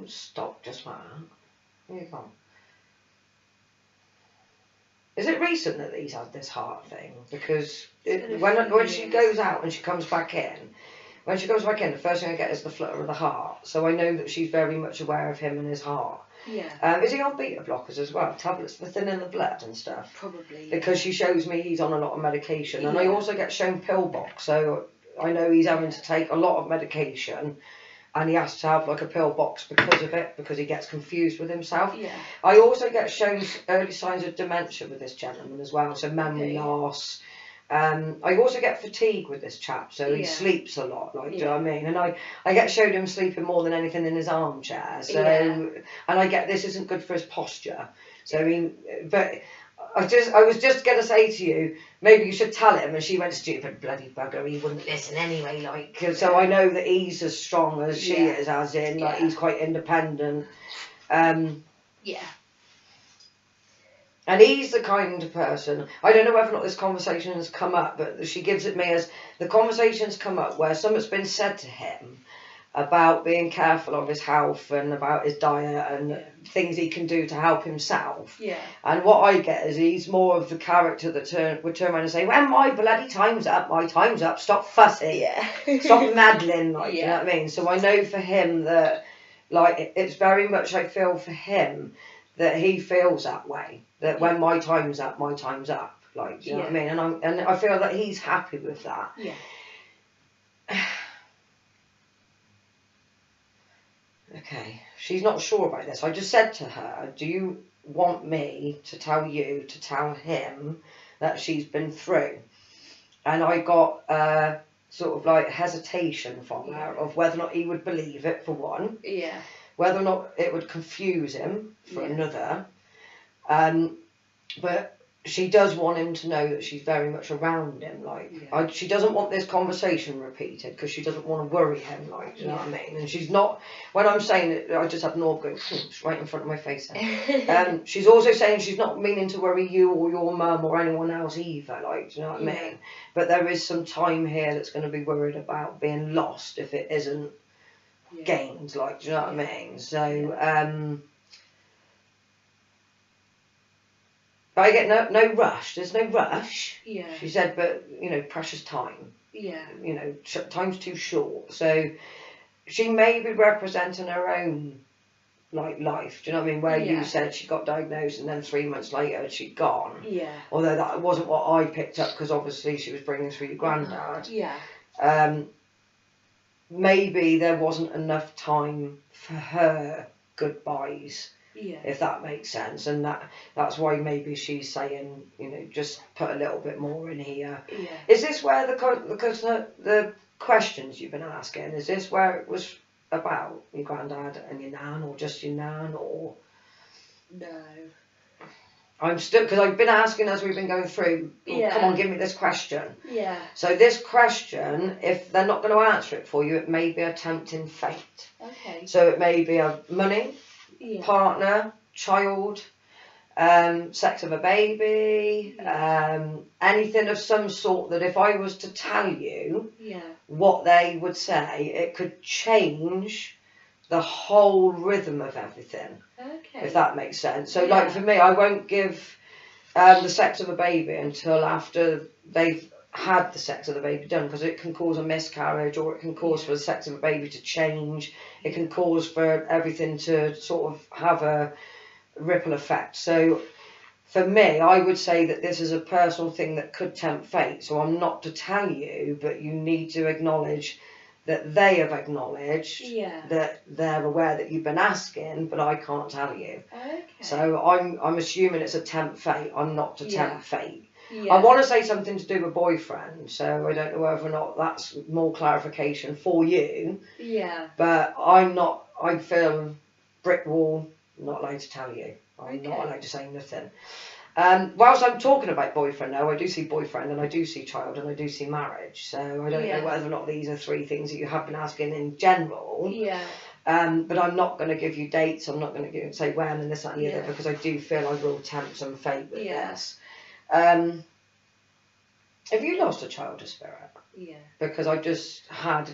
Speaker 1: Stop just like that. Here you go. Is it recent that he's had this heart thing? Because when she goes out and she comes back in, the first thing I get is the flutter of the heart. So I know that she's very much aware of him and his heart.
Speaker 2: Yeah.
Speaker 1: Is he on beta blockers as well? Tablets for thinning the blood and stuff?
Speaker 2: Probably.
Speaker 1: Because she shows me he's on a lot of medication. And I also get shown pill box. So I know he's having to take a lot of medication. And he has to have like a pill box because of it, because he gets confused with himself.
Speaker 2: Yeah.
Speaker 1: I also get shown early signs of dementia with this gentleman as well, so memory loss. I also get fatigue with this chap, so he sleeps a lot, like, do you know what I mean? And I get showed him sleeping more than anything in his armchair, so, and I get this isn't good for his posture. So, I mean, but I was just going to say to you, maybe you should tell him. And she went, stupid bloody bugger, he wouldn't listen anyway. Like, so I know that he's as strong as she is, as in, like, he's quite independent.
Speaker 2: Yeah.
Speaker 1: And he's the kind of person, I don't know whether or not this conversation has come up, but she gives it me as, the conversation's come up where something's been said to him about being careful of his health and about his diet and things he can do to help himself.
Speaker 2: Yeah.
Speaker 1: And what I get is he's more of the character that would turn around and say, when my bloody time's up, my time's up, stop fussing.
Speaker 2: Yeah.
Speaker 1: Stop meddling, like, you know what I mean? So I know for him that, like, it's very much, I feel for him, that he feels that way. That when my time's up, my time's up. Like, do you know what I mean? And I feel that he's happy with that.
Speaker 2: Yeah.
Speaker 1: Okay, she's not sure about this. I just said to her, do you want me to tell you to tell him that she's been through? And I got sort of like hesitation from her of whether or not he would believe it, for one.
Speaker 2: Yeah.
Speaker 1: Whether or not it would confuse him, for another. But she does want him to know that she's very much around him. Like, she doesn't want this conversation repeated because she doesn't want to worry him. Like, do you know what I mean? And she's not. When I'm saying it, I just have Norv go right in front of my face. She's also saying she's not meaning to worry you or your mum or anyone else either. Like, do you know what I mean? But there is some time here that's going to be worried about being lost if it isn't gained. Like, do you know what I mean? So. I get no rush. There's no rush.
Speaker 2: Yeah.
Speaker 1: She said, but, you know, precious time.
Speaker 2: Yeah.
Speaker 1: You know, time's too short. So she may be representing her own, like, life. Do you know what I mean? Where you said she got diagnosed and then 3 months later she'd gone.
Speaker 2: Yeah.
Speaker 1: Although that wasn't what I picked up because obviously she was bringing through your granddad.
Speaker 2: Yeah.
Speaker 1: Maybe there wasn't enough time for her goodbyes.
Speaker 2: Yeah.
Speaker 1: If that makes sense, and that's why maybe she's saying, you know, just put a little bit more in here.
Speaker 2: Yeah.
Speaker 1: Is this where the questions you've been asking, is this where it was about your granddad and your nan, or just your nan, or?
Speaker 2: No.
Speaker 1: I'm still, because I've been asking as we've been going through, come on, give me this question.
Speaker 2: Yeah.
Speaker 1: So this question, if they're not going to answer it for you, it may be a tempting fate.
Speaker 2: Okay.
Speaker 1: So it may be a money, partner, child, sex of a baby, anything of some sort that if I was to tell you what they would say, it could change the whole rhythm of everything.
Speaker 2: Okay.
Speaker 1: If that makes sense. So like for me, I won't give the sex of a baby until after they've had the sex of the baby done, because it can cause a miscarriage, or it can cause for the sex of a baby to change. It can cause for everything to sort of have a ripple effect. So for me, I would say that this is a personal thing that could tempt fate. So I'm not to tell you, but you need to acknowledge that they have acknowledged that they're aware that you've been asking, but I can't tell you.
Speaker 2: Okay.
Speaker 1: So I'm assuming it's a tempt fate. I'm not to tempt fate.
Speaker 2: Yeah.
Speaker 1: I want to say something to do with boyfriend, so I don't know whether or not that's more clarification for you.
Speaker 2: Yeah.
Speaker 1: But I'm not, I feel brick wall, not allowed to tell you. I'm not allowed to say nothing. Whilst I'm talking about boyfriend now, I do see boyfriend and I do see child and I do see marriage. So I don't know whether or not these are 3 things that you have been asking in general.
Speaker 2: Yeah.
Speaker 1: But I'm not going to give you dates. I'm not going to say when and this and the other, because I do feel I will tempt some fate with this. Have you lost a child to spirit?
Speaker 2: Yeah.
Speaker 1: Because I just had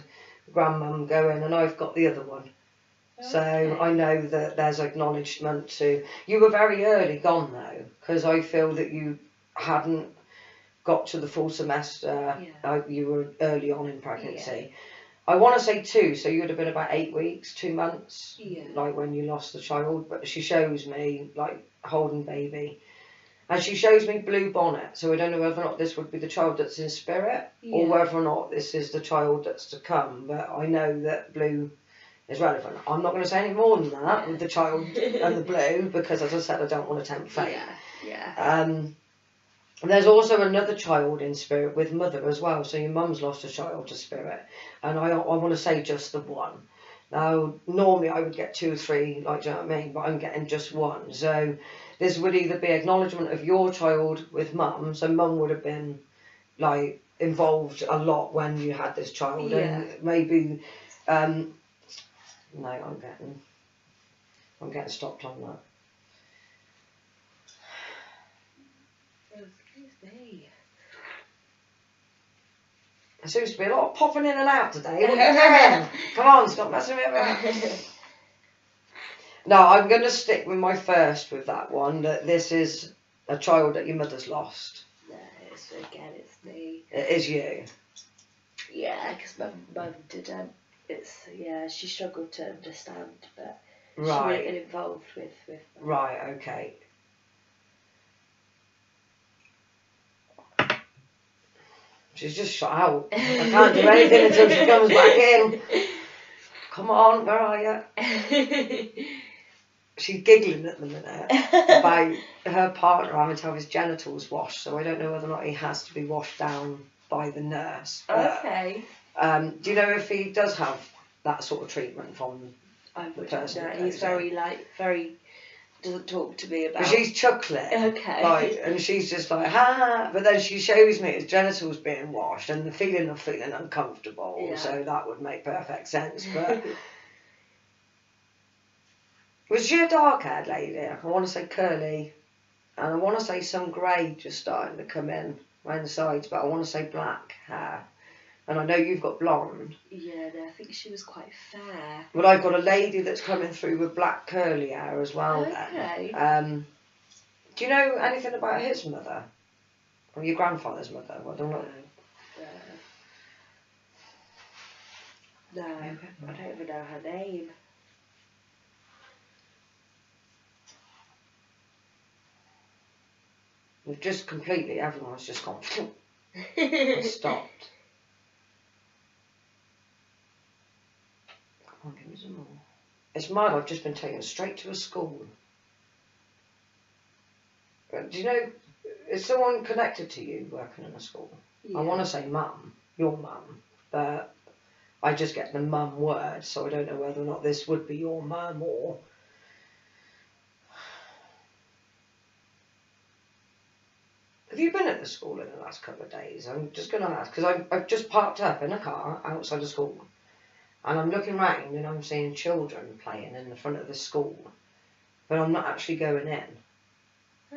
Speaker 1: grandmum go in and I've got the other one. Okay. So I know that there's acknowledgement to... You were very early gone though, because I feel that you hadn't got to the full semester.
Speaker 2: Yeah.
Speaker 1: You were early on in pregnancy. Yeah. I want to say 2, so you would have been about 8 weeks, 2 months, like when you lost the child. But she shows me like holding baby, and she shows me blue bonnet. So I don't know whether or not this would be the child that's in spirit, or whether or not this is the child that's to come. But I know that blue is relevant. I'm not going to say any more than that with the child and the blue, because as I said, I don't want to tempt fate. And there's also another child in spirit with mother as well. So your mum's lost a child to spirit. And I want to say just the one. Now, normally I would get 2 or 3, like, do you know what I mean? But I'm getting just 1. So this would either be acknowledgement of your child with mum. So mum would have been, like, involved a lot when you had this child.
Speaker 2: Yeah.
Speaker 1: And maybe, no, I'm getting stopped on that. There seems to be a lot of popping in and out today. What are you doing? Come on, stop messing with me about. No, I'm going to stick with my first with that one, that this is a child that your mother's lost.
Speaker 2: No, it's me.
Speaker 1: It is you.
Speaker 2: Yeah, because my mum didn't. She struggled to understand, but she would have been involved with
Speaker 1: Right, okay. She's just shut out. I can't do anything until she comes back in. Come on, where are you? She's giggling at the minute about her partner having to have his genitals washed, so I don't know whether or not he has to be washed down by the nurse. But,
Speaker 2: okay.
Speaker 1: Do you know if he does have that sort of treatment from the person?
Speaker 2: No, he's very doesn't talk to me about.
Speaker 1: She's chuckling.
Speaker 2: Okay.
Speaker 1: Right, and she's just like, ha, but then she shows me his genitals being washed and the feeling of feeling uncomfortable, so that would make perfect sense. But was she a dark-haired lady? I want to say curly, and I want to say some grey just starting to come in around the sides, but I want to say black hair. And I know you've got blonde.
Speaker 2: Yeah, no, I think she was quite fair.
Speaker 1: But I've got a lady that's coming through with black curly hair as well.
Speaker 2: Okay.
Speaker 1: Then. Do you know anything about his mother? Or your grandfather's mother? I don't know.
Speaker 2: No, I don't even know her name.
Speaker 1: We've just completely, everyone's just gone and stopped. Come on, give me some more. It's mad, I've just been taken straight to a school. Do you know, is someone connected to you working in a school? Yeah. I want to say mum, your mum, but I just get the mum word, so I don't know whether or not this would be your mum or... Have you been at the school in the last couple of days? I'm just going to ask, because I've just parked up in a car outside the school, and I'm looking round and I'm seeing children playing in the front of the school, but I'm not actually going in.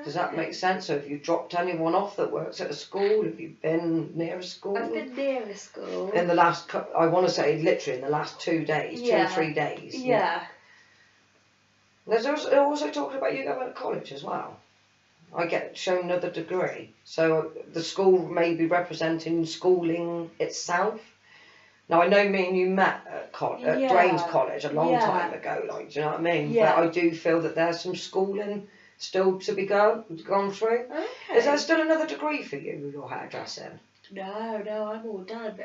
Speaker 1: Does that make sense? So have you dropped anyone off that works at a school? Have you been near a school?
Speaker 2: I've been near a school.
Speaker 1: In the last, I want to say literally in the last 2 days, 2 or 3 days.
Speaker 2: Yeah.
Speaker 1: There's also talking about you going to college as well. I get shown another degree. So the school may be representing schooling itself. Now, I know me and you met at Drains College a long time ago, like, do you know what I mean?
Speaker 2: Yeah.
Speaker 1: But I do feel that there's some schooling still to be gone through.
Speaker 2: Okay.
Speaker 1: Is there still another degree for you with your hairdressing?
Speaker 2: No, I'm all done.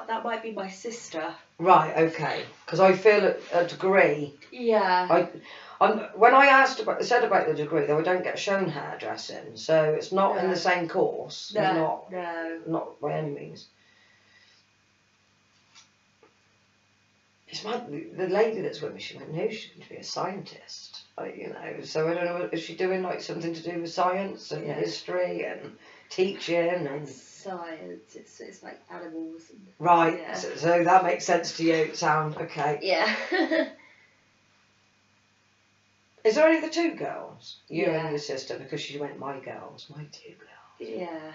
Speaker 2: That might be my sister.
Speaker 1: Right, okay. Because I feel a degree.
Speaker 2: Yeah.
Speaker 1: When I said about the degree, though, I don't get shown hairdressing, so it's not in the same course.
Speaker 2: No.
Speaker 1: Not by any means. The lady that's with me, she went, no, she's going to be a scientist. So I don't know, is she doing like something to do with science and history and teaching and
Speaker 2: science? It's like animals. And,
Speaker 1: right.
Speaker 2: Yeah.
Speaker 1: So that makes sense to you. Sound okay?
Speaker 2: Yeah.
Speaker 1: Is there only the two girls? You
Speaker 2: Yeah.
Speaker 1: and your sister, because she went, my girls, my two girls.
Speaker 2: Yeah.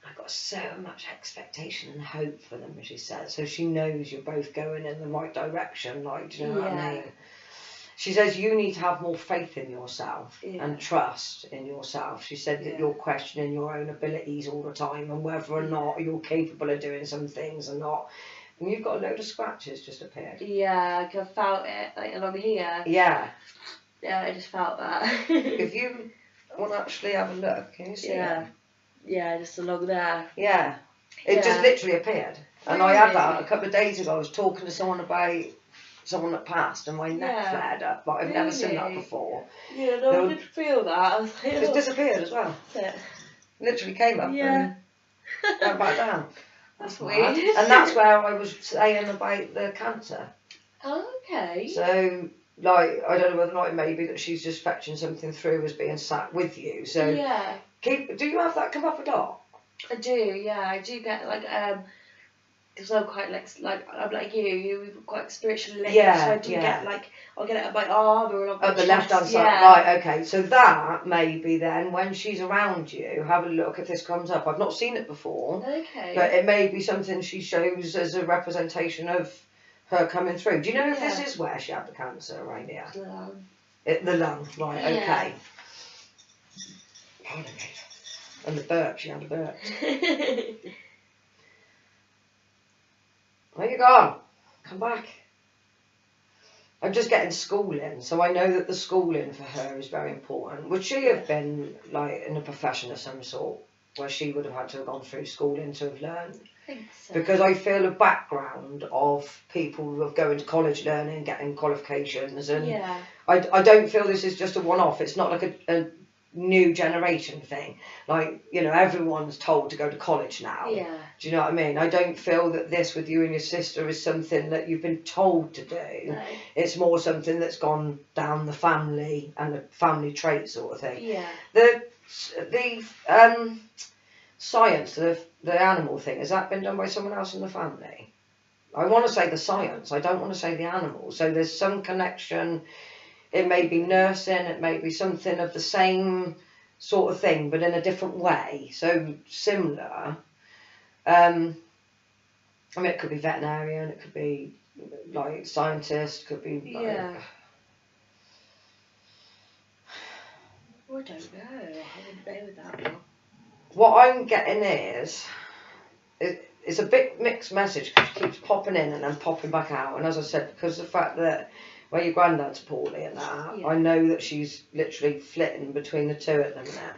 Speaker 1: I've got so much expectation and hope for them, as she said. So she knows you're both going in the right direction, like, do you know what I mean? She says you need to have more faith in yourself and trust in yourself. She said that you're questioning your own abilities all the time and whether or not you're capable of doing some things and not. And you've got a load of scratches just appeared.
Speaker 2: Yeah, I felt it, like along here.
Speaker 1: Yeah.
Speaker 2: Yeah, I just felt that.
Speaker 1: If you want to actually have a look, can you see it?
Speaker 2: Yeah, just along there.
Speaker 1: Yeah. It just literally appeared. And I had that a couple of days ago. I was talking to someone about someone that passed and my neck flared up, but I've never seen that before.
Speaker 2: Yeah, no, I did feel that. I was like,
Speaker 1: it's disappeared as well.
Speaker 2: That's it.
Speaker 1: Literally came up and went back down.
Speaker 2: That's weird.
Speaker 1: And that's where I was saying about the cancer.
Speaker 2: Oh, okay.
Speaker 1: So, like, I don't know whether or not it may be that she's just fetching something through as being sat with you. So, do you have that come up a lot?
Speaker 2: I do, yeah. I do get, like, because I'm quite, I'm like you're quite spiritually linked.
Speaker 1: Yeah,
Speaker 2: so I do get, like, I'll get it at my arm or along my
Speaker 1: At the
Speaker 2: chest.
Speaker 1: left-hand side, right, okay. So that, maybe then, when she's around you, have a look if this comes up. I've not seen it before.
Speaker 2: Okay.
Speaker 1: But it may be something she shows as a representation of her coming through. Do you know if this is where she had the cancer, right here? The lung, right, okay. Pardon me. And the burp, she had a burp. Where you gone? Come back. I'm just getting schooling, so I know that the schooling for her is very important. Would she have been, like, in a profession of some sort, where she would have had to have gone through schooling to have learned?
Speaker 2: I think so.
Speaker 1: Because I feel a background of people who have going to college learning, getting qualifications, and I don't feel this is just a one-off. It's not like a new generation thing. Like, everyone's told to go to college now.
Speaker 2: Yeah.
Speaker 1: Do you know what I mean? I don't feel that this with you and your sister is something that you've been told to do.
Speaker 2: No.
Speaker 1: It's more something that's gone down the family and the family trait sort of thing.
Speaker 2: Yeah.
Speaker 1: The science, the animal thing, has that been done by someone else in the family? I want to say the science. I don't want to say the animal. So there's some connection. It may be nursing, it may be something of the same sort of thing, but in a different way. So similar. I mean, it could be veterinarian, it could be like scientist, could be like...
Speaker 2: Yeah. I don't know. I wouldn't know that one.
Speaker 1: What I'm getting is it's a bit mixed message because she keeps popping in and then popping back out. And as I said, because of the fact that where your granddad's poorly and that, I know that she's literally flitting between the two at the minute.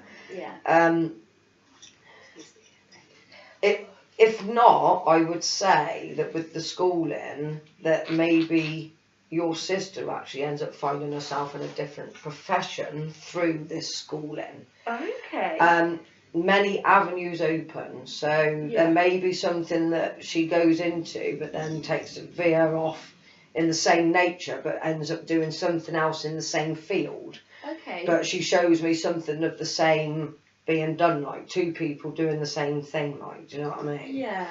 Speaker 2: Yeah.
Speaker 1: If not, I would say that with the schooling, that maybe your sister actually ends up finding herself in a different profession through this schooling.
Speaker 2: Okay.
Speaker 1: Many avenues open, so there may be something that she goes into but then takes a veer off in the same nature but ends up doing something else in the same field.
Speaker 2: Okay.
Speaker 1: But she shows me something of the same being done, like two people doing the same thing, like, do you know what I mean?
Speaker 2: Yeah.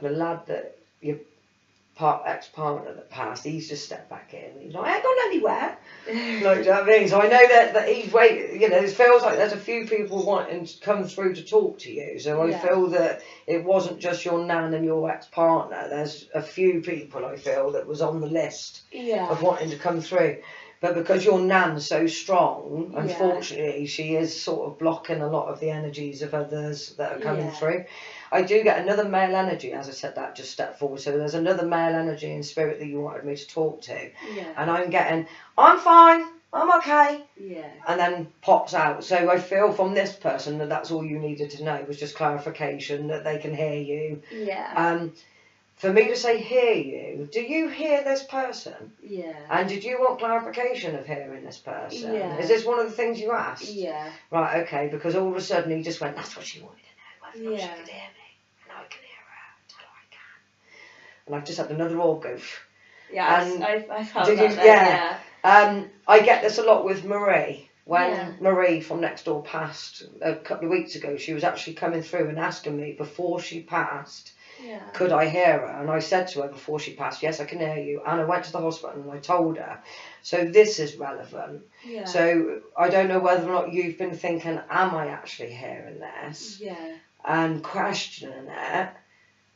Speaker 1: The lad that your ex-partner that passed, he's just stepped back in. He's like, I ain't gone anywhere. Like, do you know what I mean? So I know that he's waiting. It feels like there's a few people wanting to come through to talk to you. So I feel that it wasn't just your nan and your ex-partner. There's a few people I feel that was on the list of wanting to come through. But because your nan's so strong, unfortunately, she is sort of blocking a lot of the energies of others that are coming through. I do get another male energy, as I said that, just step forward. So there's another male energy in spirit that you wanted me to talk to.
Speaker 2: Yeah.
Speaker 1: And I'm getting, I'm fine, I'm okay.
Speaker 2: Yeah.
Speaker 1: And then pops out. So I feel from this person that that's all you needed to know, was just clarification that they can hear you.
Speaker 2: Yeah.
Speaker 1: For me to say hear you, do you hear this person?
Speaker 2: Yeah.
Speaker 1: And did you want clarification of hearing this person?
Speaker 2: Yeah.
Speaker 1: Is this one of the things you asked?
Speaker 2: Yeah.
Speaker 1: Right, okay, because all of a sudden he just went, that's what she wanted to know, whether or not she could hear me. And I can hear her, tell her I can. And I've just had another orb go.
Speaker 2: Yeah,
Speaker 1: And
Speaker 2: I felt
Speaker 1: did
Speaker 2: that
Speaker 1: you,
Speaker 2: then,
Speaker 1: yeah. I get this a lot with Marie. When
Speaker 2: Yeah.
Speaker 1: Marie from next door passed a couple of weeks ago, she was actually coming through and asking me before she passed,
Speaker 2: Yeah.
Speaker 1: could I hear her? And I said to her before she passed, yes, I can hear you. And I went to the hospital and I told her. So this is relevant.
Speaker 2: Yeah.
Speaker 1: So I don't know whether or not you've been thinking, am I actually hearing this?
Speaker 2: Yeah.
Speaker 1: And questioning it,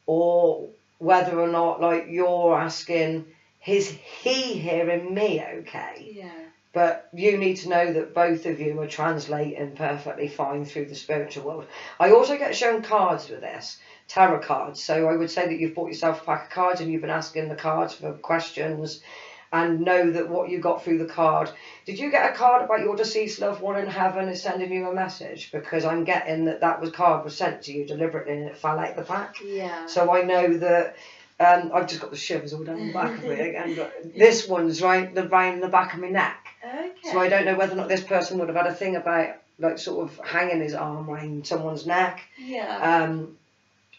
Speaker 1: or whether or not, like, you're asking, is he hearing me okay?
Speaker 2: Yeah.
Speaker 1: But you need to know that both of you are translating perfectly fine through the spiritual world. I also get shown cards with this, tarot cards. So I would say that you've bought yourself a pack of cards and you've been asking the cards for questions, and know that what you got through the card. Did you get a card about your deceased loved one in heaven is sending you a message? Because I'm getting that card was sent to you deliberately and it fell out the pack.
Speaker 2: Yeah.
Speaker 1: So I know that. I've just got the shivers all down the back of me again, but this one's right around the back of my neck.
Speaker 2: Okay.
Speaker 1: So I don't know whether or not this person would have had a thing about, like, sort of hanging his arm around someone's neck.
Speaker 2: Yeah.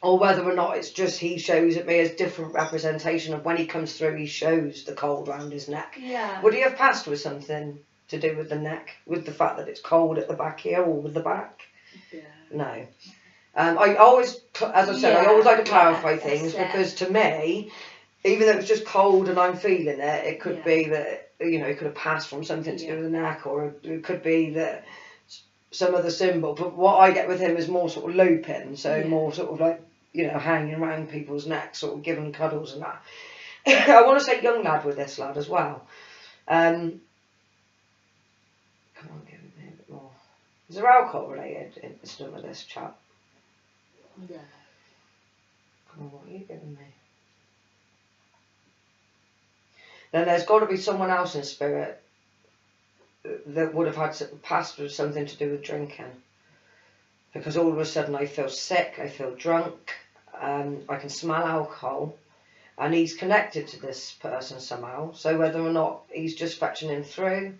Speaker 1: Or whether or not it's just he shows it me as different representation of when he comes through, he shows the cold around his neck.
Speaker 2: Yeah.
Speaker 1: Would he have passed with something to do with the neck, with the fact that it's cold at the back here, or with the back?
Speaker 2: Yeah.
Speaker 1: No. I always, as I said, I always like to clarify things,
Speaker 2: that's it.
Speaker 1: because to me, even though it's just cold and I'm feeling it, it could be that, you know, it could have passed from something to do with the neck, or it could be that some other symbol. But what I get with him is more sort of looping, so more sort of like, you know, hanging around people's necks, sort of giving cuddles and that. I want to say young lad with this lad as well. Come on, give me a bit more. Is there alcohol related incident with this chap?
Speaker 2: No.
Speaker 1: Come on, what are you giving me? Then there's got to be someone else in spirit that would have had passed with something to do with drinking. Because all of a sudden I feel sick, I feel drunk, I can smell alcohol, and he's connected to this person somehow. So whether or not he's just fetching him through,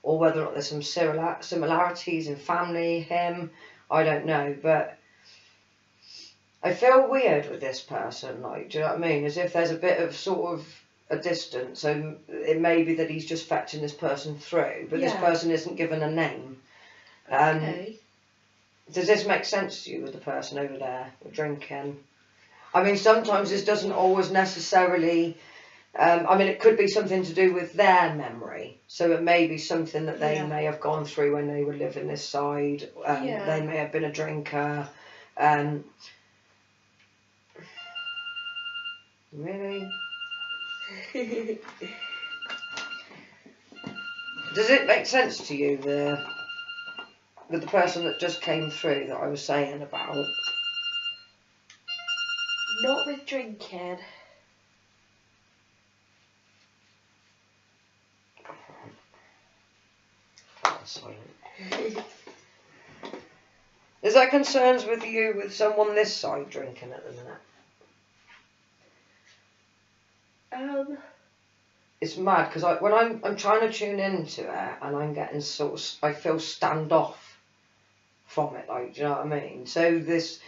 Speaker 1: or whether or not there's some similarities in family, him, I don't know. But I feel weird with this person, like, do you know what I mean? As if there's a bit of sort of a distance. So it may be that he's just fetching this person through, but this person isn't given a name.
Speaker 2: Okay.
Speaker 1: Does this make sense to you with the person over there drinking? I mean, sometimes this doesn't always necessarily. I mean, it could be something to do with their memory. So it may be something that they may have gone through when they were living this side. They may have been a drinker. Really? Does it make sense to you, with the person that just came through that I was saying about?
Speaker 2: Not with drinking.
Speaker 1: Is there concerns with you with someone this side drinking at the minute? It's mad because when I'm trying to tune into it and I'm getting sort of, I feel standoff from it, like, do you know what I mean? So this,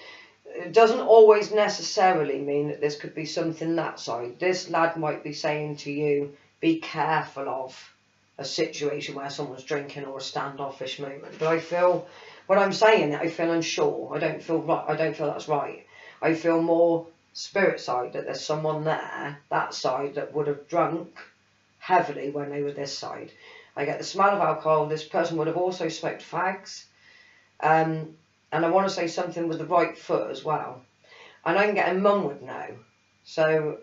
Speaker 1: it doesn't always necessarily mean that this could be something that side. This lad might be saying to you, be careful of a situation where someone's drinking or a standoffish moment. But I feel, when I'm saying it, I feel unsure. I don't feel right. I don't feel that's right. I feel more spirit side, that there's someone there, that side, that would have drunk heavily when they were this side. I get the smell of alcohol. This person would have also smoked fags. And I want to say something with the right foot as well. And I'm getting mum would know. So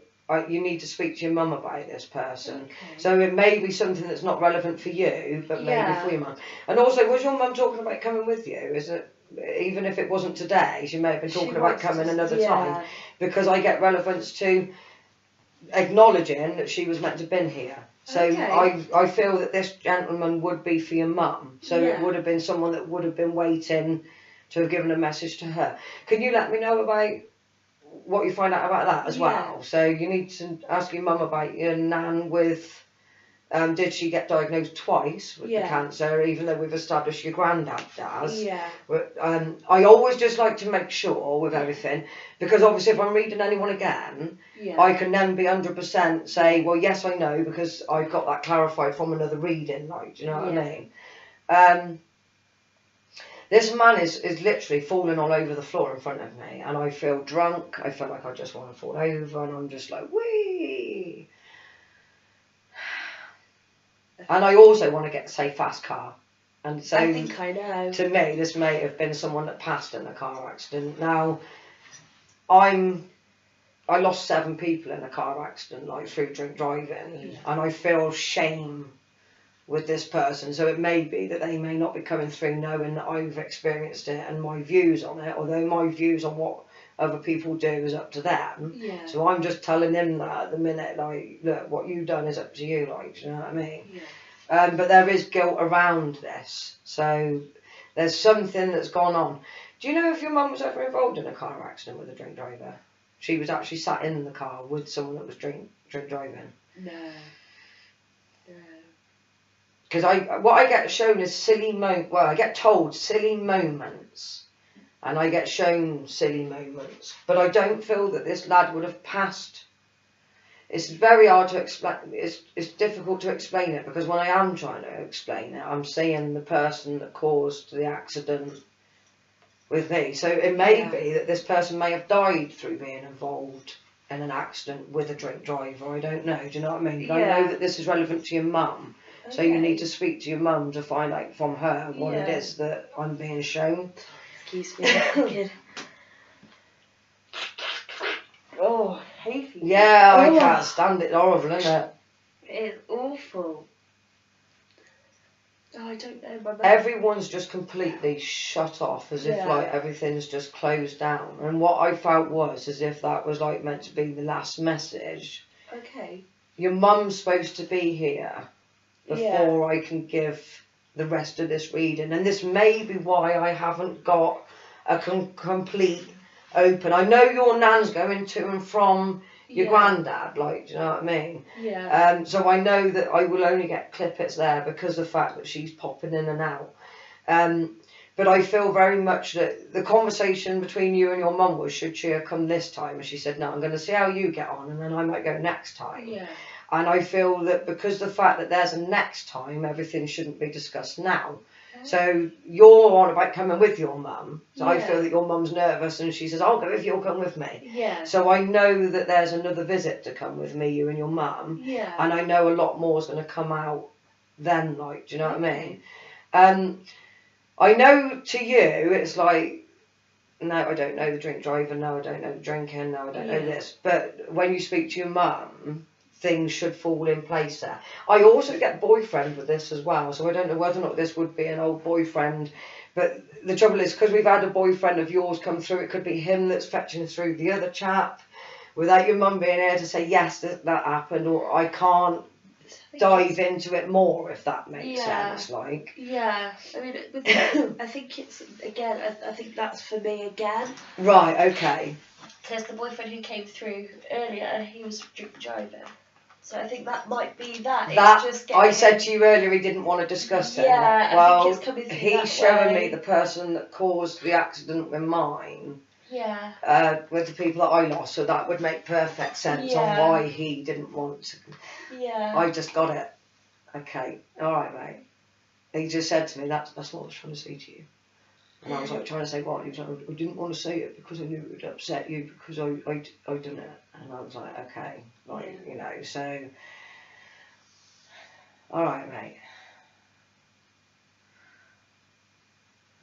Speaker 1: you need to speak to your mum about this person.
Speaker 2: Okay.
Speaker 1: So it may be something that's not relevant for you, but maybe for your mum. And also, was your mum talking about coming with you? Is it, even if it wasn't today, she may have been talking about coming another time. Because I get relevance to acknowledging that she was meant to have been here. So I feel that this gentleman would be for your mum. So it would have been someone that would have been waiting to have given a message to her. Can you let me know about what you find out about that as well? So you need to ask your mum about your nan with, did she get diagnosed twice with the cancer, even though we've established your granddad does.
Speaker 2: Yeah.
Speaker 1: I always just like to make sure with everything, because obviously if I'm reading anyone again, I can then be 100% say, well, yes, I know, because I've got that clarified from another reading, like, do you know what I mean? This man is literally falling all over the floor in front of me, and I feel drunk. I feel like I just want to fall over, and I'm just like, wee. And I also want to get, say, fast car. And so,
Speaker 2: I think I know.
Speaker 1: To me, this may have been someone that passed in a car accident. Now, I lost 7 people in a car accident, like through drink driving, and I feel shame with this person. So it may be that they may not be coming through knowing that I've experienced it and my views on it, although my views on what other people do is up to them. So I'm just telling them that at the minute, like, look, what you've done is up to you, like, do you know what I mean? But there is guilt around this, so there's something that's gone on. Do you know if your mum was ever involved in a car accident with a drink driver? She was actually sat in the car with someone that was drink driving.
Speaker 2: No.
Speaker 1: Because what I get shown is I get told silly moments, and I get shown silly moments, but I don't feel that this lad would have passed. It's very hard to explain. It's difficult to explain it, because when I am trying to explain it, I'm seeing the person that caused the accident with me. So it may be that this person may have died through being involved in an accident with a drink driver. I don't know. Do you know what I mean? But I know that this is relevant to your mum. So you need to speak to your mum to find out from her what it is that I'm being shown.
Speaker 2: Excuse me, kid. Oh, hay fever.
Speaker 1: Yeah, I can't stand it. It's horrible, isn't it?
Speaker 2: It's awful. Oh, I don't know. My mum.
Speaker 1: Everyone's just completely shut off, as if like everything's just closed down. And what I felt was as if that was like meant to be the last message.
Speaker 2: Okay.
Speaker 1: Your mum's supposed to be here before I can give the rest of this reading, and this may be why I haven't got a complete open. I know your nan's going to and from your granddad, like, do you know what I mean?
Speaker 2: Yeah.
Speaker 1: So I know that I will only get clippets there because of the fact that she's popping in and out. But I feel very much that the conversation between you and your mum was, should she have come this time? And she said, no, I'm going to see how you get on, and then I might go next time.
Speaker 2: Yeah.
Speaker 1: And I feel that because of the fact that there's a next time, everything shouldn't be discussed now. So you're on about coming with your mum. So I feel that your mum's nervous, and she says, I'll go if you'll come with me.
Speaker 2: Yeah.
Speaker 1: So I know that there's another visit to come with me, you and your mum.
Speaker 2: Yeah.
Speaker 1: And I know a lot more is going to come out then, like, do you know what I mean? I know to you, it's like, no, I don't know the drink driving, no, I don't know the drinking, no, I don't know this. But when you speak to your mum, things should fall in place there. I also get boyfriend with this as well, so I don't know whether or not this would be an old boyfriend. But the trouble is, because we've had a boyfriend of yours come through, it could be him that's fetching through the other chap, without your mum being able to say, yes, that happened, or I can't dive into it more, if that makes sense, like.
Speaker 2: Yeah, I mean, I think it's, again, I think that's for me again.
Speaker 1: Right, okay.
Speaker 2: Because the boyfriend who came through earlier, he was drink driving. So I think that might be that.
Speaker 1: That,
Speaker 2: it's just
Speaker 1: I said to you earlier he didn't want to discuss it.
Speaker 2: Yeah,
Speaker 1: well,
Speaker 2: I think it's coming through
Speaker 1: he's
Speaker 2: that
Speaker 1: showing
Speaker 2: way.
Speaker 1: me the person that caused the accident with mine.
Speaker 2: Yeah.
Speaker 1: With the people that I lost, so that would make perfect sense on why he didn't want to.
Speaker 2: Yeah.
Speaker 1: I just got it. Okay, all right, mate. He just said to me, that's what I was trying to say to you. And I was like trying to say what? He was like, I didn't want to say it because I knew it would upset you because I done it. And I was like, okay, like, you know, so. All right, mate.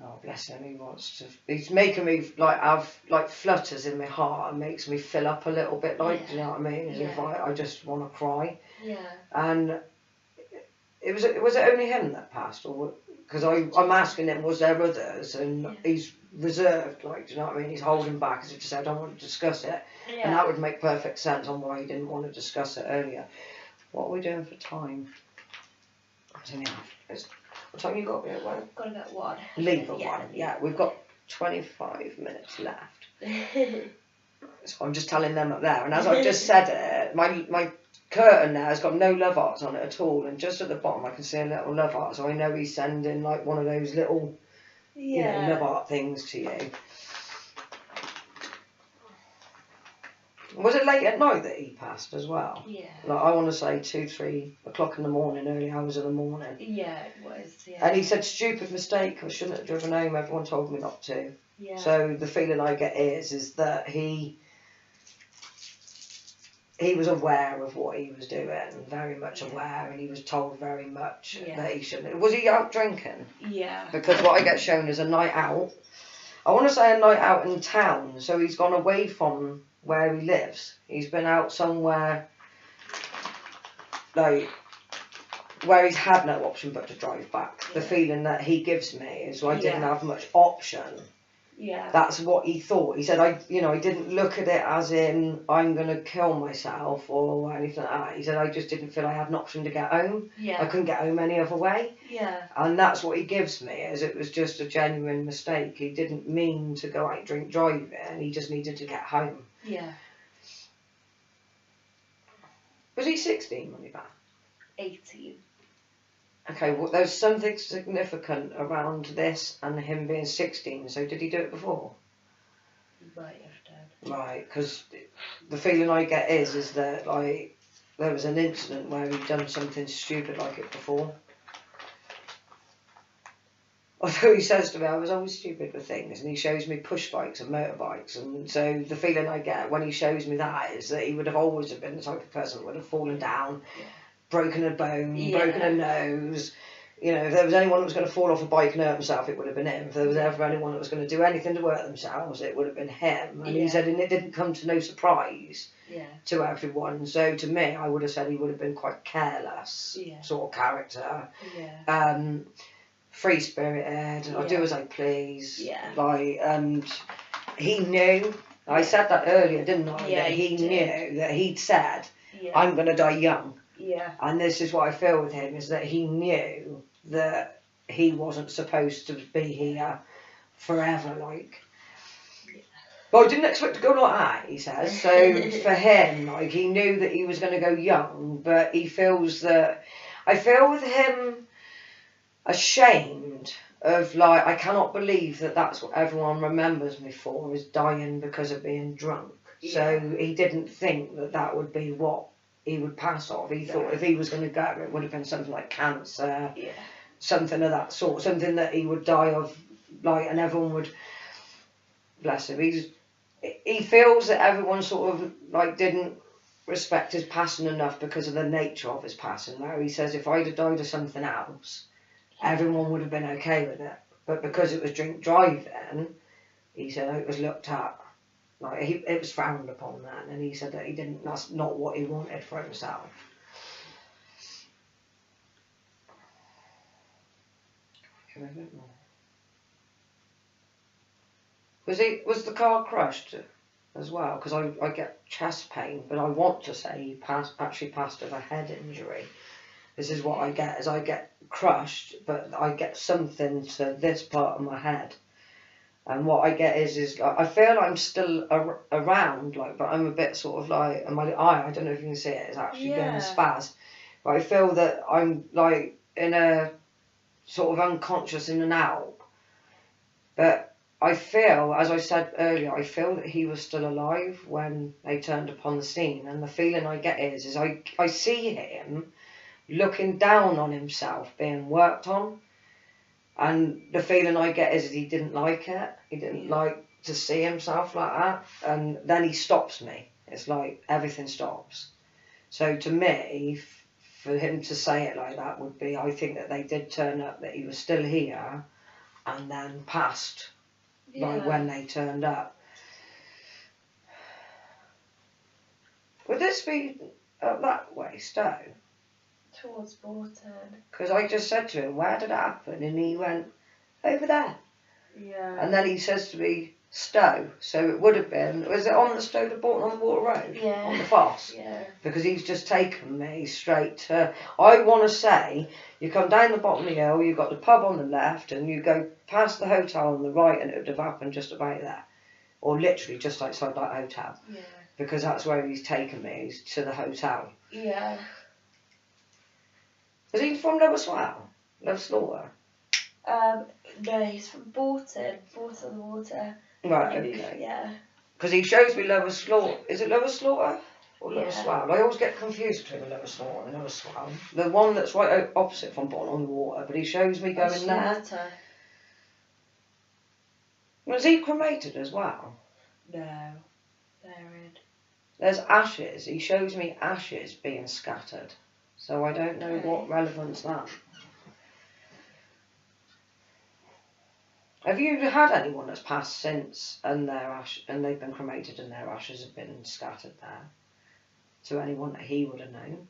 Speaker 1: Oh, bless him, he wants to, he's making me like have like flutters in my heart and makes me fill up a little bit, like, do you know what I mean? As if I just want to cry.
Speaker 2: Yeah.
Speaker 1: And was it only him that passed, or because I'm asking him, was there others? And he's reserved, like, do you know what I mean? He's holding back as if to say, I don't want to discuss it. And that would make perfect sense on why he didn't want to discuss it earlier. What are we doing for time? I don't know. What time you got to be at work?
Speaker 2: I've got to get 1.
Speaker 1: Leave at 1. Yeah, we've got 25 minutes left. So I'm just telling them up there. And as I've just said it, my curtain there has got no love hearts on it at all. And just at the bottom I can see a little love heart. So I know he's sending like one of those little, you know, love heart things to you. Was it late at night that he passed as well?
Speaker 2: Yeah.
Speaker 1: Like, I want to say 2, 3 o'clock in the morning, early hours of the morning.
Speaker 2: Yeah, it was, yeah.
Speaker 1: And he said, stupid mistake, I shouldn't have driven home, everyone told me not to.
Speaker 2: Yeah.
Speaker 1: So the feeling I get is that he was aware of what he was doing, very much aware, and he was told very much that he shouldn't. Was he out drinking?
Speaker 2: Yeah.
Speaker 1: Because what I get shown is a night out. I want to say a night out in town, so he's gone away from where he lives. He's been out somewhere like where he's had no option but to drive back. The feeling that he gives me is I didn't have much option.
Speaker 2: Yeah.
Speaker 1: That's what he thought. He said I didn't look at it as in I'm gonna kill myself or anything like that. He said I just didn't feel I had an option to get home.
Speaker 2: Yeah.
Speaker 1: I couldn't get home any other way.
Speaker 2: Yeah.
Speaker 1: And that's what he gives me, is it was just a genuine mistake. He didn't mean to go out drink driving, he just needed to get home.
Speaker 2: Yeah.
Speaker 1: Was he 16 when he passed?
Speaker 2: 18.
Speaker 1: Okay, well, there's something significant around this and him being 16, so did he do it before?
Speaker 2: He might have done.
Speaker 1: Right, because the feeling I get is that, like, there was an incident where he'd done something stupid like it before. Although he says to me, I was always stupid with things, and he shows me push bikes and motorbikes, and so the feeling I get when he shows me that is that he would have always have been the type of person that would have fallen down, broken a bone, broken a nose. You know, if there was anyone that was going to fall off a bike and hurt himself, it would have been him. If there was ever anyone that was going to do anything to hurt themselves, it would have been him. And he said, and it didn't come to no surprise to everyone. So to me, I would have said he would have been quite careless sort of character. Free-spirited, I'll do as I please. Like, and he knew, I said that earlier, didn't I? That he knew, that he'd said, I'm going to die young. And this is what I feel with him, is that he knew that he wasn't supposed to be here forever, like. Well, I didn't expect to go like that, he says. So for him, like, he knew that he was going to go young, but he feels that, I feel with him ashamed of, like, I cannot believe that that's what everyone remembers me for, is dying because of being drunk. So he didn't think that that would be what he would pass off. He thought if he was going to go, it would have been something like cancer, something of that sort, something that he would die of, like, and everyone would, bless him, he feels that everyone sort of, like, didn't respect his passing enough because of the nature of his passing. Now he says, if I'd have died of something else, everyone would have been okay with it. But because it was drink driving, he said it was looked at, like, it was frowned upon then, and he said that he didn't, that's not what he wanted for himself. Was the car crushed as well? Because I get chest pain, but I want to say he actually passed of a head injury. This is what I get, is I get crushed, but I get something to this part of my head. And what I get is I feel I'm still around, like, but I'm a bit sort of like, and my eye, I don't know if you can see it, it's actually going to spaz. But I feel that I'm, like, in a sort of unconscious in and out. But I feel, as I said earlier, I feel that he was still alive when they turned upon the scene. And the feeling I get is I see him looking down on himself being worked on, and the feeling I get is he didn't like it. He didn't like to see himself like that, and then he stops me. It's like everything stops. So to me, for him to say it like that would be, I think that they did turn up, that he was still here and then passed, like, when they turned up. Would this be up that way, Stowe?
Speaker 2: Towards Bolton.
Speaker 1: Because I just said to him, where did it happen? And he went, over there.
Speaker 2: Yeah.
Speaker 1: And then he says to me, Stowe. So it would have been, was it on the Stowe to Bolton on the Water Road?
Speaker 2: Yeah.
Speaker 1: On the Foss?
Speaker 2: Yeah.
Speaker 1: Because he's just taken me straight to, I want to say, you come down the bottom of the hill, you've got the pub on the left, and you go past the hotel on the right, and it would have happened just about there. Or literally just outside that hotel.
Speaker 2: Yeah.
Speaker 1: Because that's where he's taken me, he's to the hotel.
Speaker 2: Yeah.
Speaker 1: Is he from Lower Swell? Lower Slaughter?
Speaker 2: No, he's from Bolton. Bolton on the Water.
Speaker 1: Right, okay.
Speaker 2: Yeah.
Speaker 1: Because he shows me Lower Slaughter. Is it Lower Slaughter? Or Lower
Speaker 2: Yeah.
Speaker 1: Swell? I always get confused between Lower Slaughter and Lower Swell. The one that's right opposite from Bolton on the Water, but he shows me going there. Was he cremated as well?
Speaker 2: No. Buried.
Speaker 1: There's ashes. He shows me ashes being scattered. So I don't know what relevance that. Have you had anyone that's passed since and they've been cremated and their ashes have been scattered there? To anyone that he would have known?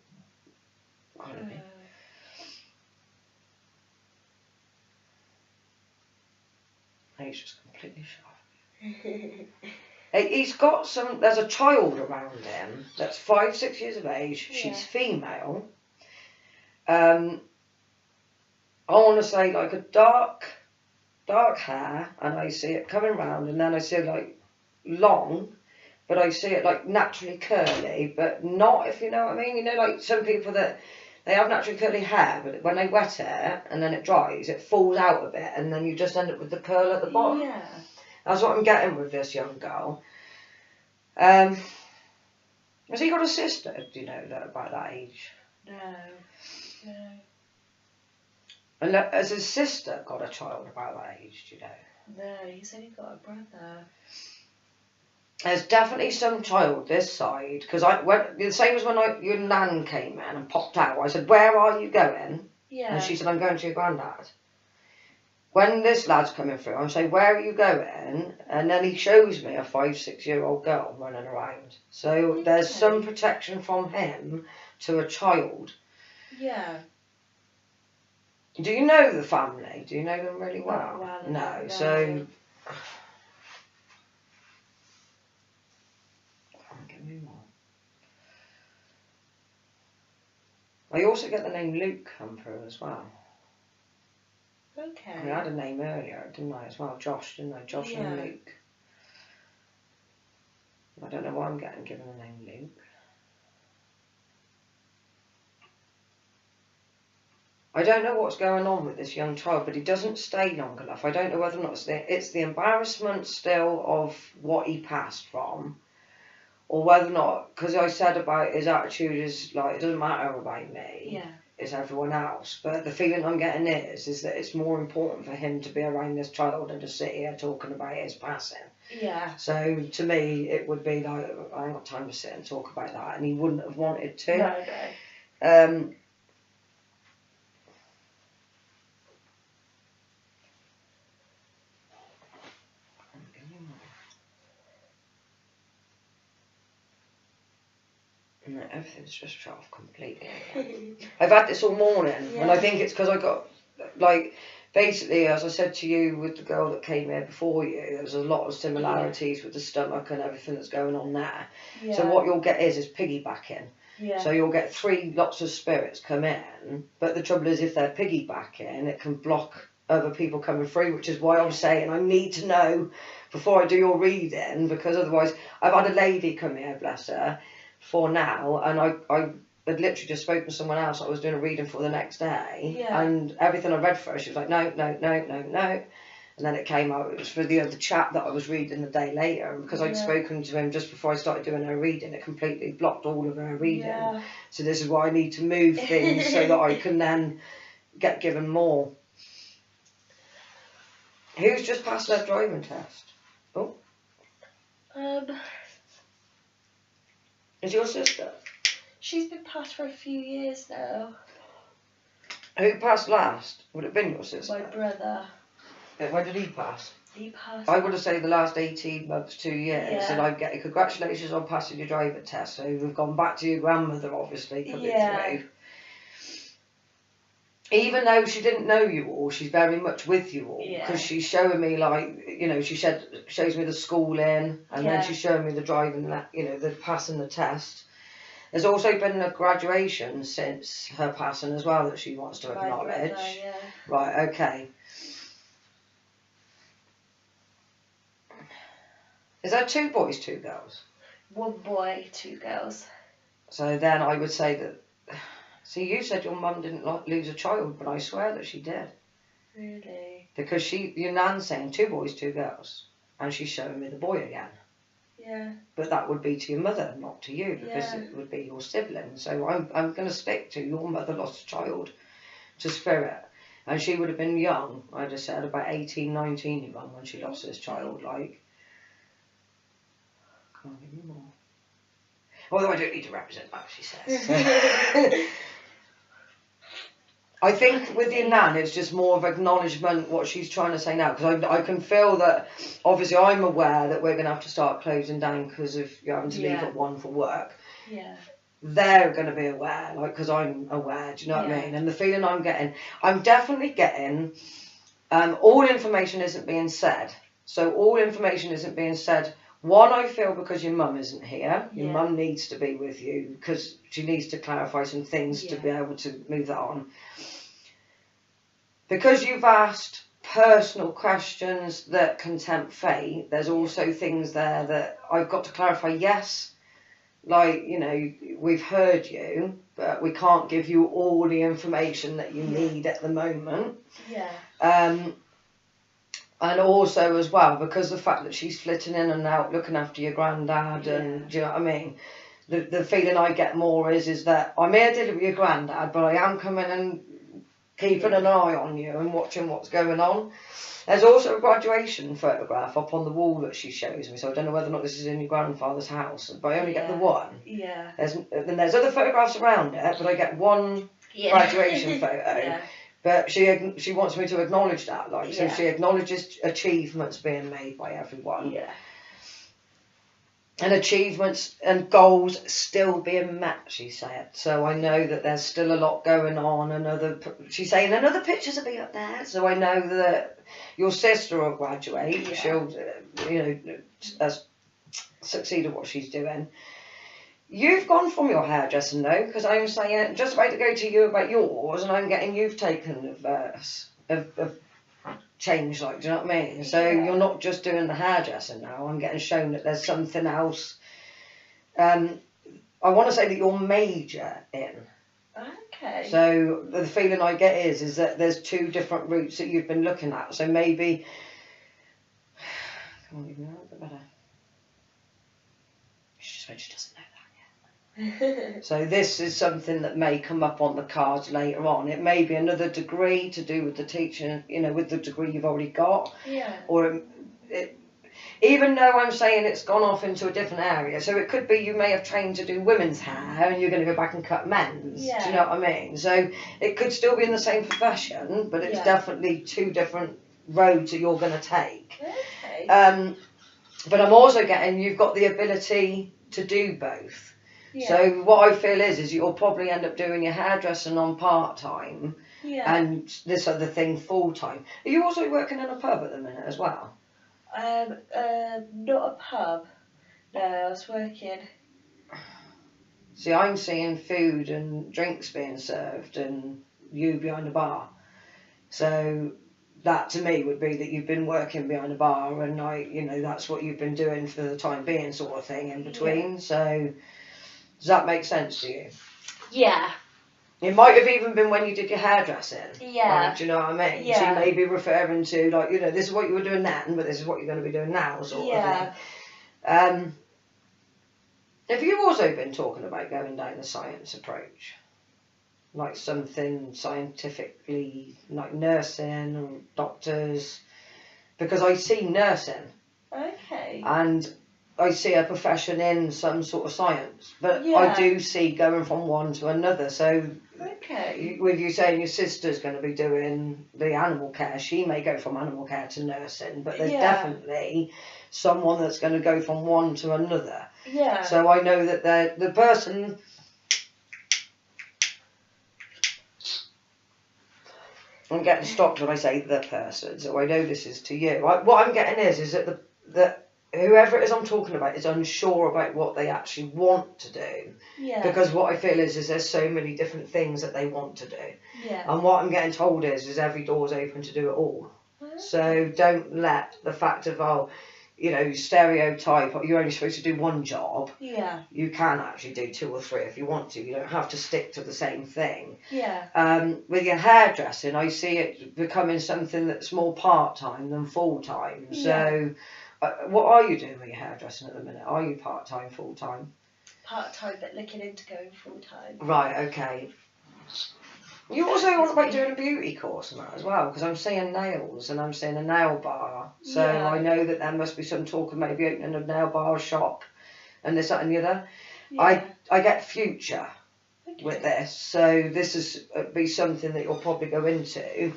Speaker 1: I don't know. He's just completely shot. He's got some. There's a child around him that's 5-6 years of age.
Speaker 2: Yeah.
Speaker 1: She's female. I want to say like a dark hair, and I see it coming round, and then I see it like long, but I see it like naturally curly, but not, if you know what I mean. You know, like some people that they have naturally curly hair, but when they wet it and then it dries, it falls out a bit, and then you just end up with the curl at the bottom.
Speaker 2: Yeah.
Speaker 1: That's what I'm getting with this young girl. Has he got a sister? Do you know that about that age?
Speaker 2: No. No.
Speaker 1: And has his sister got a child about that age? Do you know?
Speaker 2: No, he's only got a brother.
Speaker 1: There's definitely some child this side, because the same as when your nan came in and popped out. I said, "Where are you going?"
Speaker 2: Yeah.
Speaker 1: And she said, "I'm going to your granddad." When this lad's coming through, I'm saying, "Where are you going?" And then he shows me a 5-6-year-old girl running around. So there's some protection from him to a child.
Speaker 2: Yeah.
Speaker 1: Do you know the family? Do you know them really well?
Speaker 2: Not well,
Speaker 1: No.
Speaker 2: no.
Speaker 1: So. I also get the name Luke come through as well.
Speaker 2: Okay.
Speaker 1: I had a name earlier, didn't I, as well? Josh, didn't I? Josh and Luke. I don't know why I'm getting given the name Luke. I don't know what's going on with this young child, but he doesn't stay long enough. I don't know whether or not it's the embarrassment still of what he passed from, or whether or not, because I said about his attitude is like, it doesn't matter about me.
Speaker 2: Yeah.
Speaker 1: It's everyone else. But the feeling I'm getting is that it's more important for him to be around this child than to sit here talking about his passing.
Speaker 2: Yeah.
Speaker 1: So to me, it would be like, I ain't got time to sit and talk about that, and he wouldn't have wanted to.
Speaker 2: No.
Speaker 1: No, everything's just shut off completely. I've had this all morning, and I think it's because I got, like, basically, as I said to you with the girl that came here before you, there's a lot of similarities with the stomach and everything that's going on there.
Speaker 2: Yeah.
Speaker 1: So what you'll get is piggybacking.
Speaker 2: Yeah.
Speaker 1: So you'll get 3 lots of spirits come in, but the trouble is if they're piggybacking, it can block other people coming through, which is why I'm saying I need to know before I do your reading, because otherwise, I've had a lady come here, bless her, for now, and I had literally just spoken to someone else I was doing a reading for the next day, and everything I read for her, she was like, no, no, no, no, no. And then it came out, it was for the other chap that I was reading the day later, and because I'd spoken to him just before I started doing her reading, it completely blocked all of her reading.
Speaker 2: Yeah.
Speaker 1: So this is why I need to move things so that I can then get given more. Who's just passed their driving test? Oh. Is your sister?
Speaker 2: She's been passed for a few years now.
Speaker 1: Who passed last? Would it have been your sister?
Speaker 2: My brother.
Speaker 1: When did he pass?
Speaker 2: He passed.
Speaker 1: I would have said the last 18 months, 2 years,
Speaker 2: Yeah.
Speaker 1: and I'd get congratulations on passing your driving test. So we've gone back to your grandmother, obviously, coming through. even though she didn't know you all, she's very much with you all, because she's showing me, like, you know, shows me the schooling, and then she's showing me the driving, the passing the test. There's also been a graduation since her passing as well that she wants to acknowledge. Right, okay. Is there 2 boys, 2 girls?
Speaker 2: 1 boy, 2 girls.
Speaker 1: So then I would say that... See, you said your mum didn't lose a child, but I swear that she did.
Speaker 2: Really?
Speaker 1: Because your nan's saying 2 boys, 2 girls. And she's showing me the boy again.
Speaker 2: Yeah.
Speaker 1: But that would be to your mother, not to you, because it would be your sibling. So I'm going to stick to your mother lost a child to spirit. And she would have been young, I just said, about 18, 19 young when she lost this child, like. Can't give you more. Although I don't need to represent that, she says. I think with your nan, it's just more of acknowledgement what she's trying to say now, because I can feel that, obviously I'm aware that we're going to have to start closing down because of you having to leave at 1 for work.
Speaker 2: Yeah.
Speaker 1: They're going to be aware, like, because I'm aware, do you know what I mean? And the feeling I'm definitely getting, all information isn't being said. So all information isn't being said. One, I feel because your mum isn't here. Your mum needs to be with you because she needs to clarify some things to be able to move that on. Because you've asked personal questions that can tempt fate, there's also things there that I've got to clarify. Yes, like, you know, we've heard you, but we can't give you all the information that you need at the moment.
Speaker 2: Yeah.
Speaker 1: And also as well, because the fact that she's flitting in and out looking after your granddad, and do you know what I mean? The feeling I get more is that I'm here dealing with your granddad, but I am coming and keeping an eye on you and watching what's going on. There's also a graduation photograph up on the wall that she shows me, so I don't know whether or not this is in your grandfather's house, but I only get the one.
Speaker 2: Yeah.
Speaker 1: There's other photographs around it, but I get one graduation photo. But she wants me to acknowledge that, like, so she acknowledges achievements being made by everyone. Yeah. And achievements and goals still being met, she said. So I know that there's still a lot going on, and she's saying another pictures will be up there. So I know that your sister will graduate. Yeah. She'll, succeed at what she's doing. You've gone from your hairdressing though, because I'm saying just about to go to you about yours, and I'm getting you've taken a verse of change, like, do you know what I mean? So you're not just doing the hairdressing now. I'm getting shown that there's something else. I want to say that you're major in.
Speaker 2: Okay.
Speaker 1: So the feeling I get is that there's 2 different routes that you've been looking at. So maybe. Come on, even know a bit better. She doesn't know. So this is something that may come up on the cards later on. It may be another degree to do with the teaching, with the degree you've already got.
Speaker 2: Yeah.
Speaker 1: Or even though I'm saying it's gone off into a different area, so it could be you may have trained to do women's hair and you're going to go back and cut men's. Yeah. Do you know what I mean? So it could still be in the same profession, but it's definitely 2 different roads that you're going to take.
Speaker 2: Okay.
Speaker 1: But I'm also getting you've got the ability to do both. Yeah. So what I feel is you'll probably end up doing your hairdressing on part-time and this other thing full-time. Are you also working in a pub at the minute as well?
Speaker 2: Not a pub. No, I was working.
Speaker 1: See, I'm seeing food and drinks being served and you behind the bar. So that to me would be that you've been working behind a bar and that's what you've been doing for the time being, sort of thing in between. So does that make sense to you?
Speaker 2: Yeah.
Speaker 1: It might have even been when you did your hairdressing.
Speaker 2: Yeah.
Speaker 1: Like, do you know what I mean?
Speaker 2: Yeah.
Speaker 1: She may be referring to, like, this is what you were doing then, but this is what you're going to be doing now, sort of thing. Have you also been talking about going down the science approach? Like something scientifically, like nursing or doctors? Because I see nursing.
Speaker 2: Okay.
Speaker 1: And I see a profession in some sort of science, but I do see going from one to another. So, with you saying your sister's going to be doing the animal care, she may go from animal care to nursing, but there's definitely someone that's going to go from one to another. Yeah. So I know that the person. I'm getting stopped when I say the person, so I know this is to you. What I'm getting is that that whoever it is I'm talking about is unsure about what they actually want to do.
Speaker 2: Yeah.
Speaker 1: Because what I feel is there's so many different things that they want to do.
Speaker 2: Yeah.
Speaker 1: And what I'm getting told is every door's open to do it all.
Speaker 2: Okay.
Speaker 1: So don't let the fact of, stereotype, you're only supposed to do one job.
Speaker 2: Yeah.
Speaker 1: You can actually do 2 or 3 if you want to. You don't have to stick to the same thing.
Speaker 2: Yeah.
Speaker 1: With your hairdressing, I see it becoming something that's more part-time than full-time.
Speaker 2: Yeah.
Speaker 1: So what are you doing with your hairdressing at the minute? Are you part-time, full-time?
Speaker 2: Part-time, but looking into going full-time.
Speaker 1: Right, okay. You also want about doing a beauty course and that as well, because I'm seeing nails and I'm seeing a nail bar. So
Speaker 2: Yeah.
Speaker 1: I know that there must be some talk of maybe opening a nail bar shop and this, that and the other.
Speaker 2: Yeah.
Speaker 1: I get future
Speaker 2: Okay.
Speaker 1: with this, so this is be something that you'll probably go into.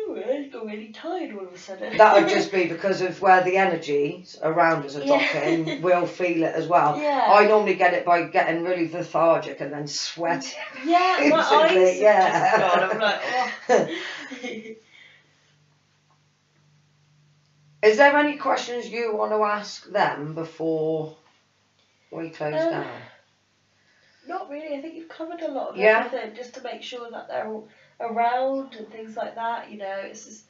Speaker 2: Oh, I got really tired all of a sudden.
Speaker 1: That would just be because of where the energy around us are
Speaker 2: Yeah.
Speaker 1: dropping. We'll feel it as well.
Speaker 2: Yeah.
Speaker 1: I normally get it by getting really lethargic and then sweating.
Speaker 2: Yeah, my
Speaker 1: Instantly,
Speaker 2: eyes have just gone. I'm like, oh.
Speaker 1: Is there any questions you want to ask them before we close down?
Speaker 2: Not really. I think you've covered a lot of
Speaker 1: Yeah.
Speaker 2: everything, just to make sure that they're all around and things like that. You know, it's just,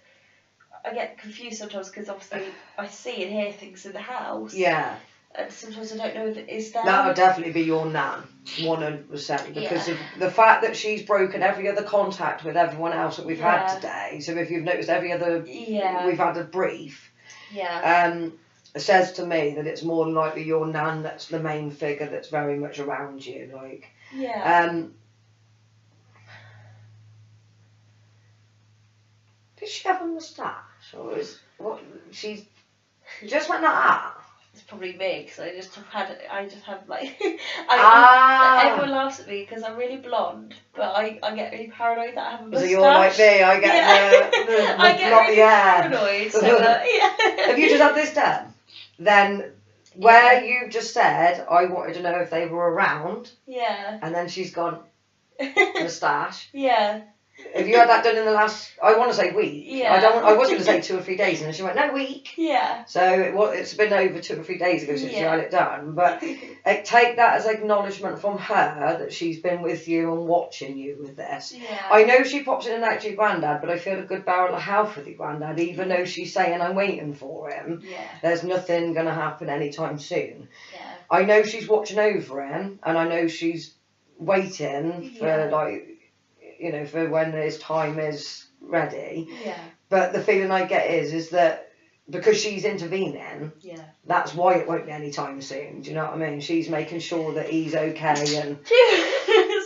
Speaker 2: I get confused sometimes because obviously I see and hear things in the house.
Speaker 1: Yeah.
Speaker 2: And sometimes I don't know if it is there.
Speaker 1: That would definitely be your nan, 100%, because
Speaker 2: Yeah.
Speaker 1: of the fact that she's broken every other contact with everyone else that we've had
Speaker 2: Yeah.
Speaker 1: today. So if you've noticed every other,
Speaker 2: Yeah.
Speaker 1: we've had a brief.
Speaker 2: Yeah.
Speaker 1: It says to me that it's more than likely your nan that's the main figure that's very much around you. Like,
Speaker 2: Yeah.
Speaker 1: did she have a moustache, or is what she's just went like that?
Speaker 2: It's probably me because I just have like, everyone laughs at me because I'm really blonde, but I get really paranoid that I have a moustache.
Speaker 1: So you're like me, I get the
Speaker 2: I get
Speaker 1: not
Speaker 2: really
Speaker 1: the hair.
Speaker 2: paranoid. So yeah.
Speaker 1: If you just had this done, then where you just said, I wanted to know if they were around,
Speaker 2: Yeah.
Speaker 1: and then she's gone, moustache.
Speaker 2: Yeah.
Speaker 1: If you had that done in the last, I want to say week.
Speaker 2: Yeah.
Speaker 1: I was going to say 2 or 3 days, and then she went, no, week.
Speaker 2: Yeah.
Speaker 1: So it's been over 2 or 3 days ago since you
Speaker 2: Yeah.
Speaker 1: had it done. But take that as acknowledgement from her that she's been with you and watching you with this.
Speaker 2: Yeah.
Speaker 1: I know she pops in and out to your granddad, but I feel a good barrel of health with your granddad, even though she's saying I'm waiting for him.
Speaker 2: Yeah.
Speaker 1: There's nothing going to happen anytime soon.
Speaker 2: Yeah.
Speaker 1: I know she's watching over him, and I know she's waiting for,
Speaker 2: Yeah.
Speaker 1: for when his time is ready.
Speaker 2: Yeah.
Speaker 1: But the feeling I get is that because she's intervening,
Speaker 2: Yeah.
Speaker 1: that's why it won't be anytime soon. Do you know what I mean? She's making sure that he's okay, and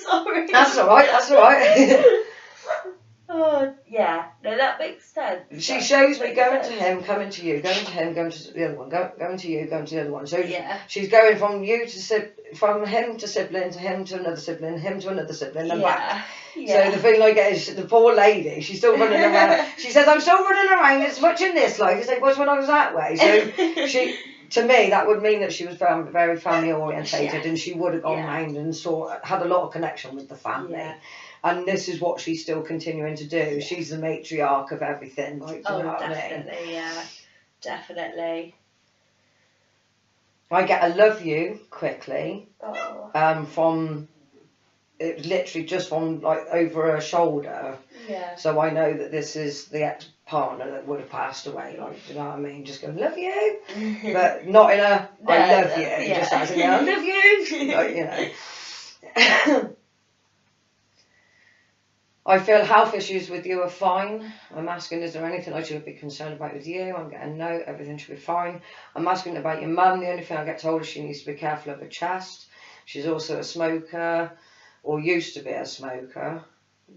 Speaker 2: Sorry.
Speaker 1: that's all right. That's all right.
Speaker 2: Oh yeah, no, that makes sense.
Speaker 1: She
Speaker 2: That
Speaker 1: shows me
Speaker 2: makes
Speaker 1: going to
Speaker 2: sense.
Speaker 1: him, coming to you, going to him, going to the other one, going to you, going to the other one. So
Speaker 2: Yeah.
Speaker 1: she's going from from him to sibling, to him to another sibling, him to another sibling, and back.
Speaker 2: Yeah.
Speaker 1: So the feeling I get is the poor lady, she's still running around. She says, I'm still running around as much in this life as it was when I was that way. So to me, that would mean that she was very family orientated, and she would have gone round and had a lot of connection with the family.
Speaker 2: Yeah.
Speaker 1: And this is what she's still continuing to do. She's the matriarch of everything. Like, do you know what I mean?
Speaker 2: Definitely, yeah. Definitely.
Speaker 1: I get a love you quickly.
Speaker 2: Oh.
Speaker 1: From it was literally just from like over her shoulder.
Speaker 2: Yeah.
Speaker 1: So I know that this is the ex-partner that would have passed away. Like, do you know what I mean? Just going, love you, but not in a I love you.
Speaker 2: Yeah.
Speaker 1: Just as in I love you. Like, I feel health issues with you are fine. I'm asking, is there anything I should be concerned about with you? I'm getting no, everything should be fine. I'm asking about your mum. The only thing I get told is she needs to be careful of her chest. She's also a smoker, or used to be a smoker.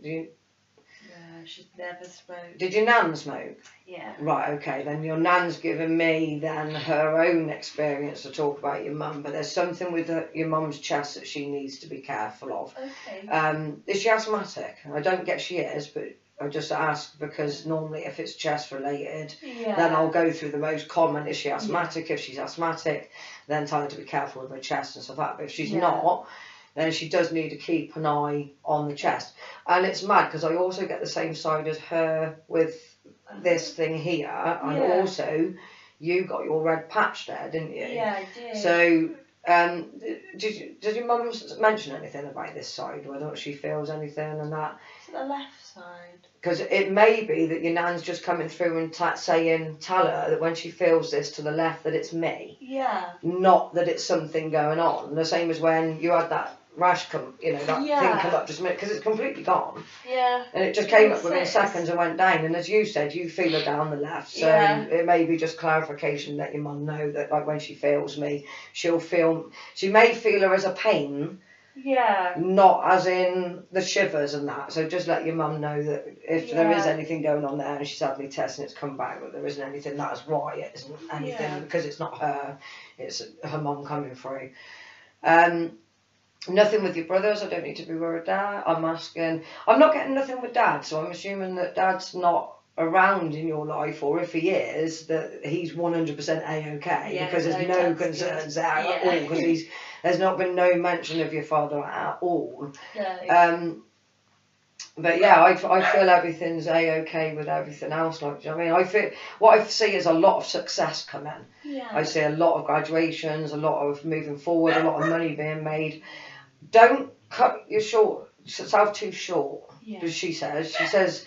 Speaker 2: No, she's never smoked.
Speaker 1: Did your nan smoke?
Speaker 2: Yeah.
Speaker 1: Right, okay, then your nan's given me then her own experience to talk about your mum, but there's something with your mum's chest that she needs to be careful of.
Speaker 2: Okay.
Speaker 1: Is she asthmatic? I don't get she is, but I just ask because normally if it's chest related, then I'll go through the most common. Is she asthmatic? If she's asthmatic, then tell her to be careful with her chest and stuff like that. But if she's not, then she does need to keep an eye on the chest. And it's mad because I also get the same side as her with this thing here, and also you got your red patch there, didn't you?
Speaker 2: Yeah, I did.
Speaker 1: So, did your mum mention anything about this side, whether or not she feels anything and that?
Speaker 2: It's the left side.
Speaker 1: Because it may be that your nan's just coming through and tell her that when she feels this to the left that it's me.
Speaker 2: Yeah.
Speaker 1: Not that it's something going on. The same as when you had that rash come, that thing come up just a minute, because it's completely gone.
Speaker 2: Yeah.
Speaker 1: And it just came up within seconds and went down. And as you said, you feel her down the left. So it may be just clarification, let your mum know that like when she feels me, she may feel her as a pain.
Speaker 2: Yeah.
Speaker 1: Not as in the shivers and that. So just let your mum know that if there is anything going on there and she's had me test and it's come back that there isn't anything, that's why it isn't anything, because it's not her, it's her mum coming through. Nothing with your brothers, I don't need to be worried there. I'm not getting nothing with Dad, so I'm assuming that Dad's not around in your life, or if he is, that he's 100% A-OK, because there's no concerns there at all, because there's not been no mention of your father at all.
Speaker 2: No.
Speaker 1: But yeah, I feel everything's A-OK with everything else. Like, do you know what I mean? I feel what I see is a lot of success coming.
Speaker 2: Yeah.
Speaker 1: I see a lot of graduations, a lot of moving forward, a lot of money being made. Don't cut yourself too short, as she says. She says,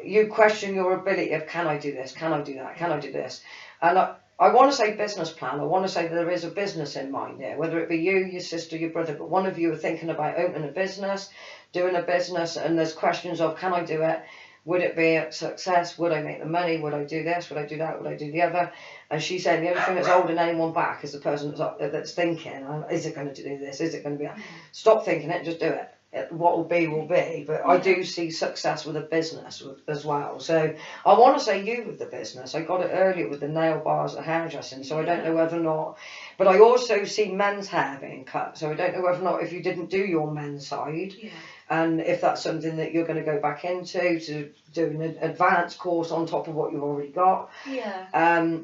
Speaker 1: you question your ability of, can I do this? Can I do that? Can I do this? And I want to say business plan. I want to say that there is a business in mind there, whether it be you, your sister, your brother, but one of you are thinking about opening a business, doing a business, and there's questions of, can I do it? Would it be a success? Would I make the money? Would I do this? Would I do that? Would I do the other? And she's saying the only thing that's holding anyone back is the person that's thinking, is it going to do this? Is it going to be that? Stop thinking it, just do it. What will be, will be. But I do see success with a business as well. So I want to say you with the business. I got it earlier with the nail bars and hairdressing, so I don't know whether or not. But I also see men's hair being cut, so I don't know whether or not if you didn't do your men's side. Yeah. And if that's something that you're going to go back into, to do an advanced course on top of what you've already got.
Speaker 2: Yeah.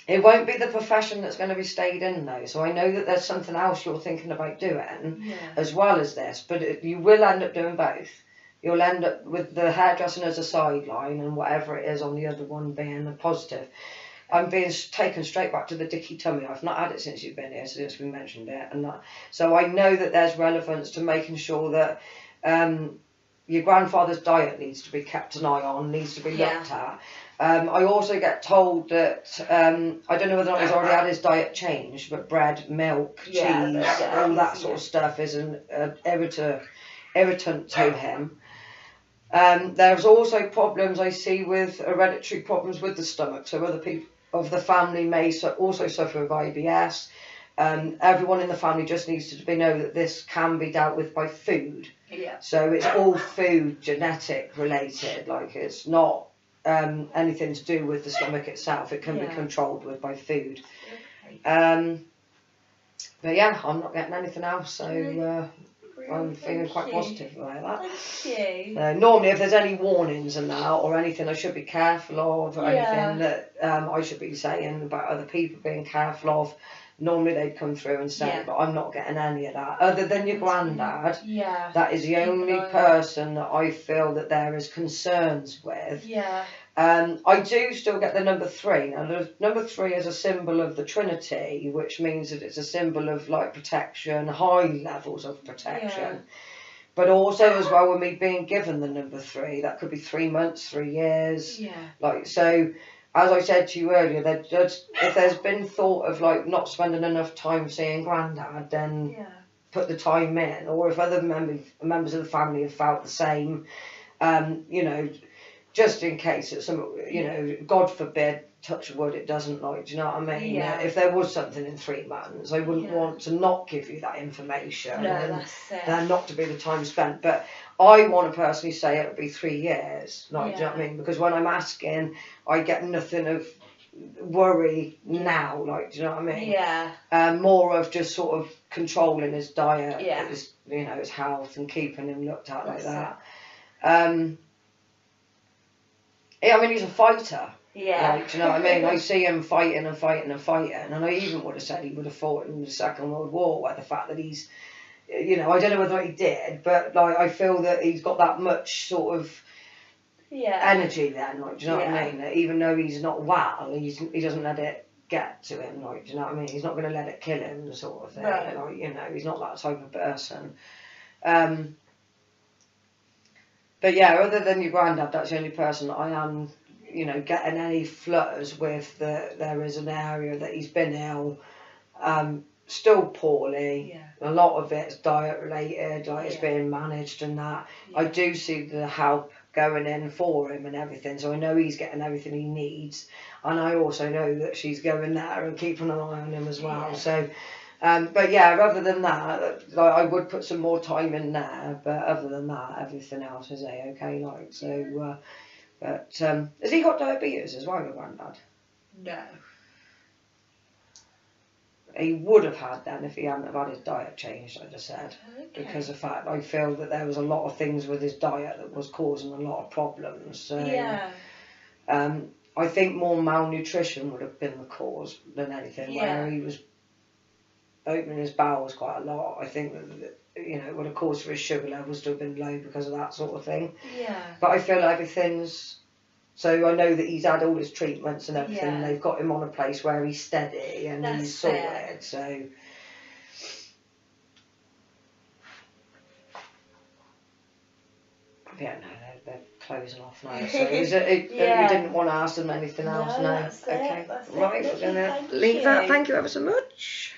Speaker 1: It won't be the profession that's going to be stayed in though. So I know that there's something else you're thinking about doing as well as this. But you will end up doing both. You'll end up with the hairdressing as a sideline and whatever it is on the other one being a positive. I'm being taken straight back to the dicky tummy. I've not had it since you've been here, since we mentioned it. So I know that there's relevance to making sure that your grandfather's diet needs to be kept an eye on, needs to be looked at. I also get told that, I don't know whether or not he's already had his diet changed, but bread, milk, cheese, all that sort of stuff is an irritant to him. There's also problems I see with hereditary problems with the stomach. So other people of the family may also suffer with IBS. Everyone in the family just needs to know that this can be dealt with by food.
Speaker 2: Yeah.
Speaker 1: So it's all food genetic related, like it's not anything to do with the stomach itself. It can be controlled with by food. Okay. But yeah, I'm not getting anything else, so I'm feeling quite positive about that.
Speaker 2: Thank you.
Speaker 1: Normally, if there's any warnings and that, or anything I should be careful of, or anything that I should be saying about other people being careful of, normally they'd come through and say, but I'm not getting any of that. Other than your granddad, that is the only person that I feel that there is concerns with.
Speaker 2: Yeah.
Speaker 1: I do still get the number 3. Now, the number 3 is a symbol of the Trinity, which means that it's a symbol of like protection, high levels of protection. Yeah. But also as well, with me being given the number 3, that could be 3 months, 3 years.
Speaker 2: Yeah.
Speaker 1: Like, so, as I said to you earlier, that if there's been thought of like not spending enough time seeing Grandad, then put the time in. Or if other members of the family have felt the same, you know, just in case it's some, you know, God forbid, touch wood, it doesn't, like, do you know what I mean?
Speaker 2: Yeah.
Speaker 1: If there was something in 3 months, I wouldn't want to not give you that information.
Speaker 2: No,
Speaker 1: and
Speaker 2: that's it.
Speaker 1: then not to be the time spent. But I want to personally say it would be 3 years, like, do you know what I mean? Because when I'm asking, I get nothing of worry now, like, do you know what I mean?
Speaker 2: Yeah.
Speaker 1: More of just sort of controlling his diet,
Speaker 2: his,
Speaker 1: you know, his health, and keeping him looked at like that. I mean, he's a fighter.
Speaker 2: Yeah.
Speaker 1: Like, do you know what I mean? I see him fighting and fighting and fighting, and I even would have said he would have fought in the Second World War, where the fact that he's you know, I don't know whether he did, but like I feel that he's got that much sort of energy then, like, do you know what I mean? That even though he's not well, he doesn't let it get to him, like, do you know what I mean? He's not going to let it kill him, sort of thing.
Speaker 2: Right.
Speaker 1: Like, you know, he's not that type of person. But yeah, other than your granddad, that's the only person that I am, you know, getting any flutters with that there is an area that he's been ill, still poorly.
Speaker 2: Yeah.
Speaker 1: A lot of it's diet related, like it's being managed and that. I do see the help going in for him and everything, so I know he's getting everything he needs, and I also know that she's going there and keeping an eye on him as well. So but yeah, other than that, like, I would put some more time in there, but other than that, everything else is okay, like, so but has he got diabetes as well, your granddad?
Speaker 2: No.
Speaker 1: He would have had then if he hadn't have had his diet changed, like I said.
Speaker 2: Okay.
Speaker 1: Because of fact, I feel that there was a lot of things with his diet that was causing a lot of problems. So, I think more malnutrition would have been the cause than anything. Where he was opening his bowels quite a lot. I think that, you know, it would have caused for his sugar levels to have been low because of that sort of thing.
Speaker 2: Yeah.
Speaker 1: But I feel everything's... So I know that he's had all his treatments and everything.
Speaker 2: Yeah.
Speaker 1: They've got him on a place where he's steady and he's sorted. So... Yeah, no, they're closing off now. So you didn't want to ask them anything else? No.
Speaker 2: That's
Speaker 1: okay.
Speaker 2: That's
Speaker 1: right,
Speaker 2: it.
Speaker 1: we're going to
Speaker 2: Thank
Speaker 1: leave
Speaker 2: you.
Speaker 1: that. Thank you ever so much.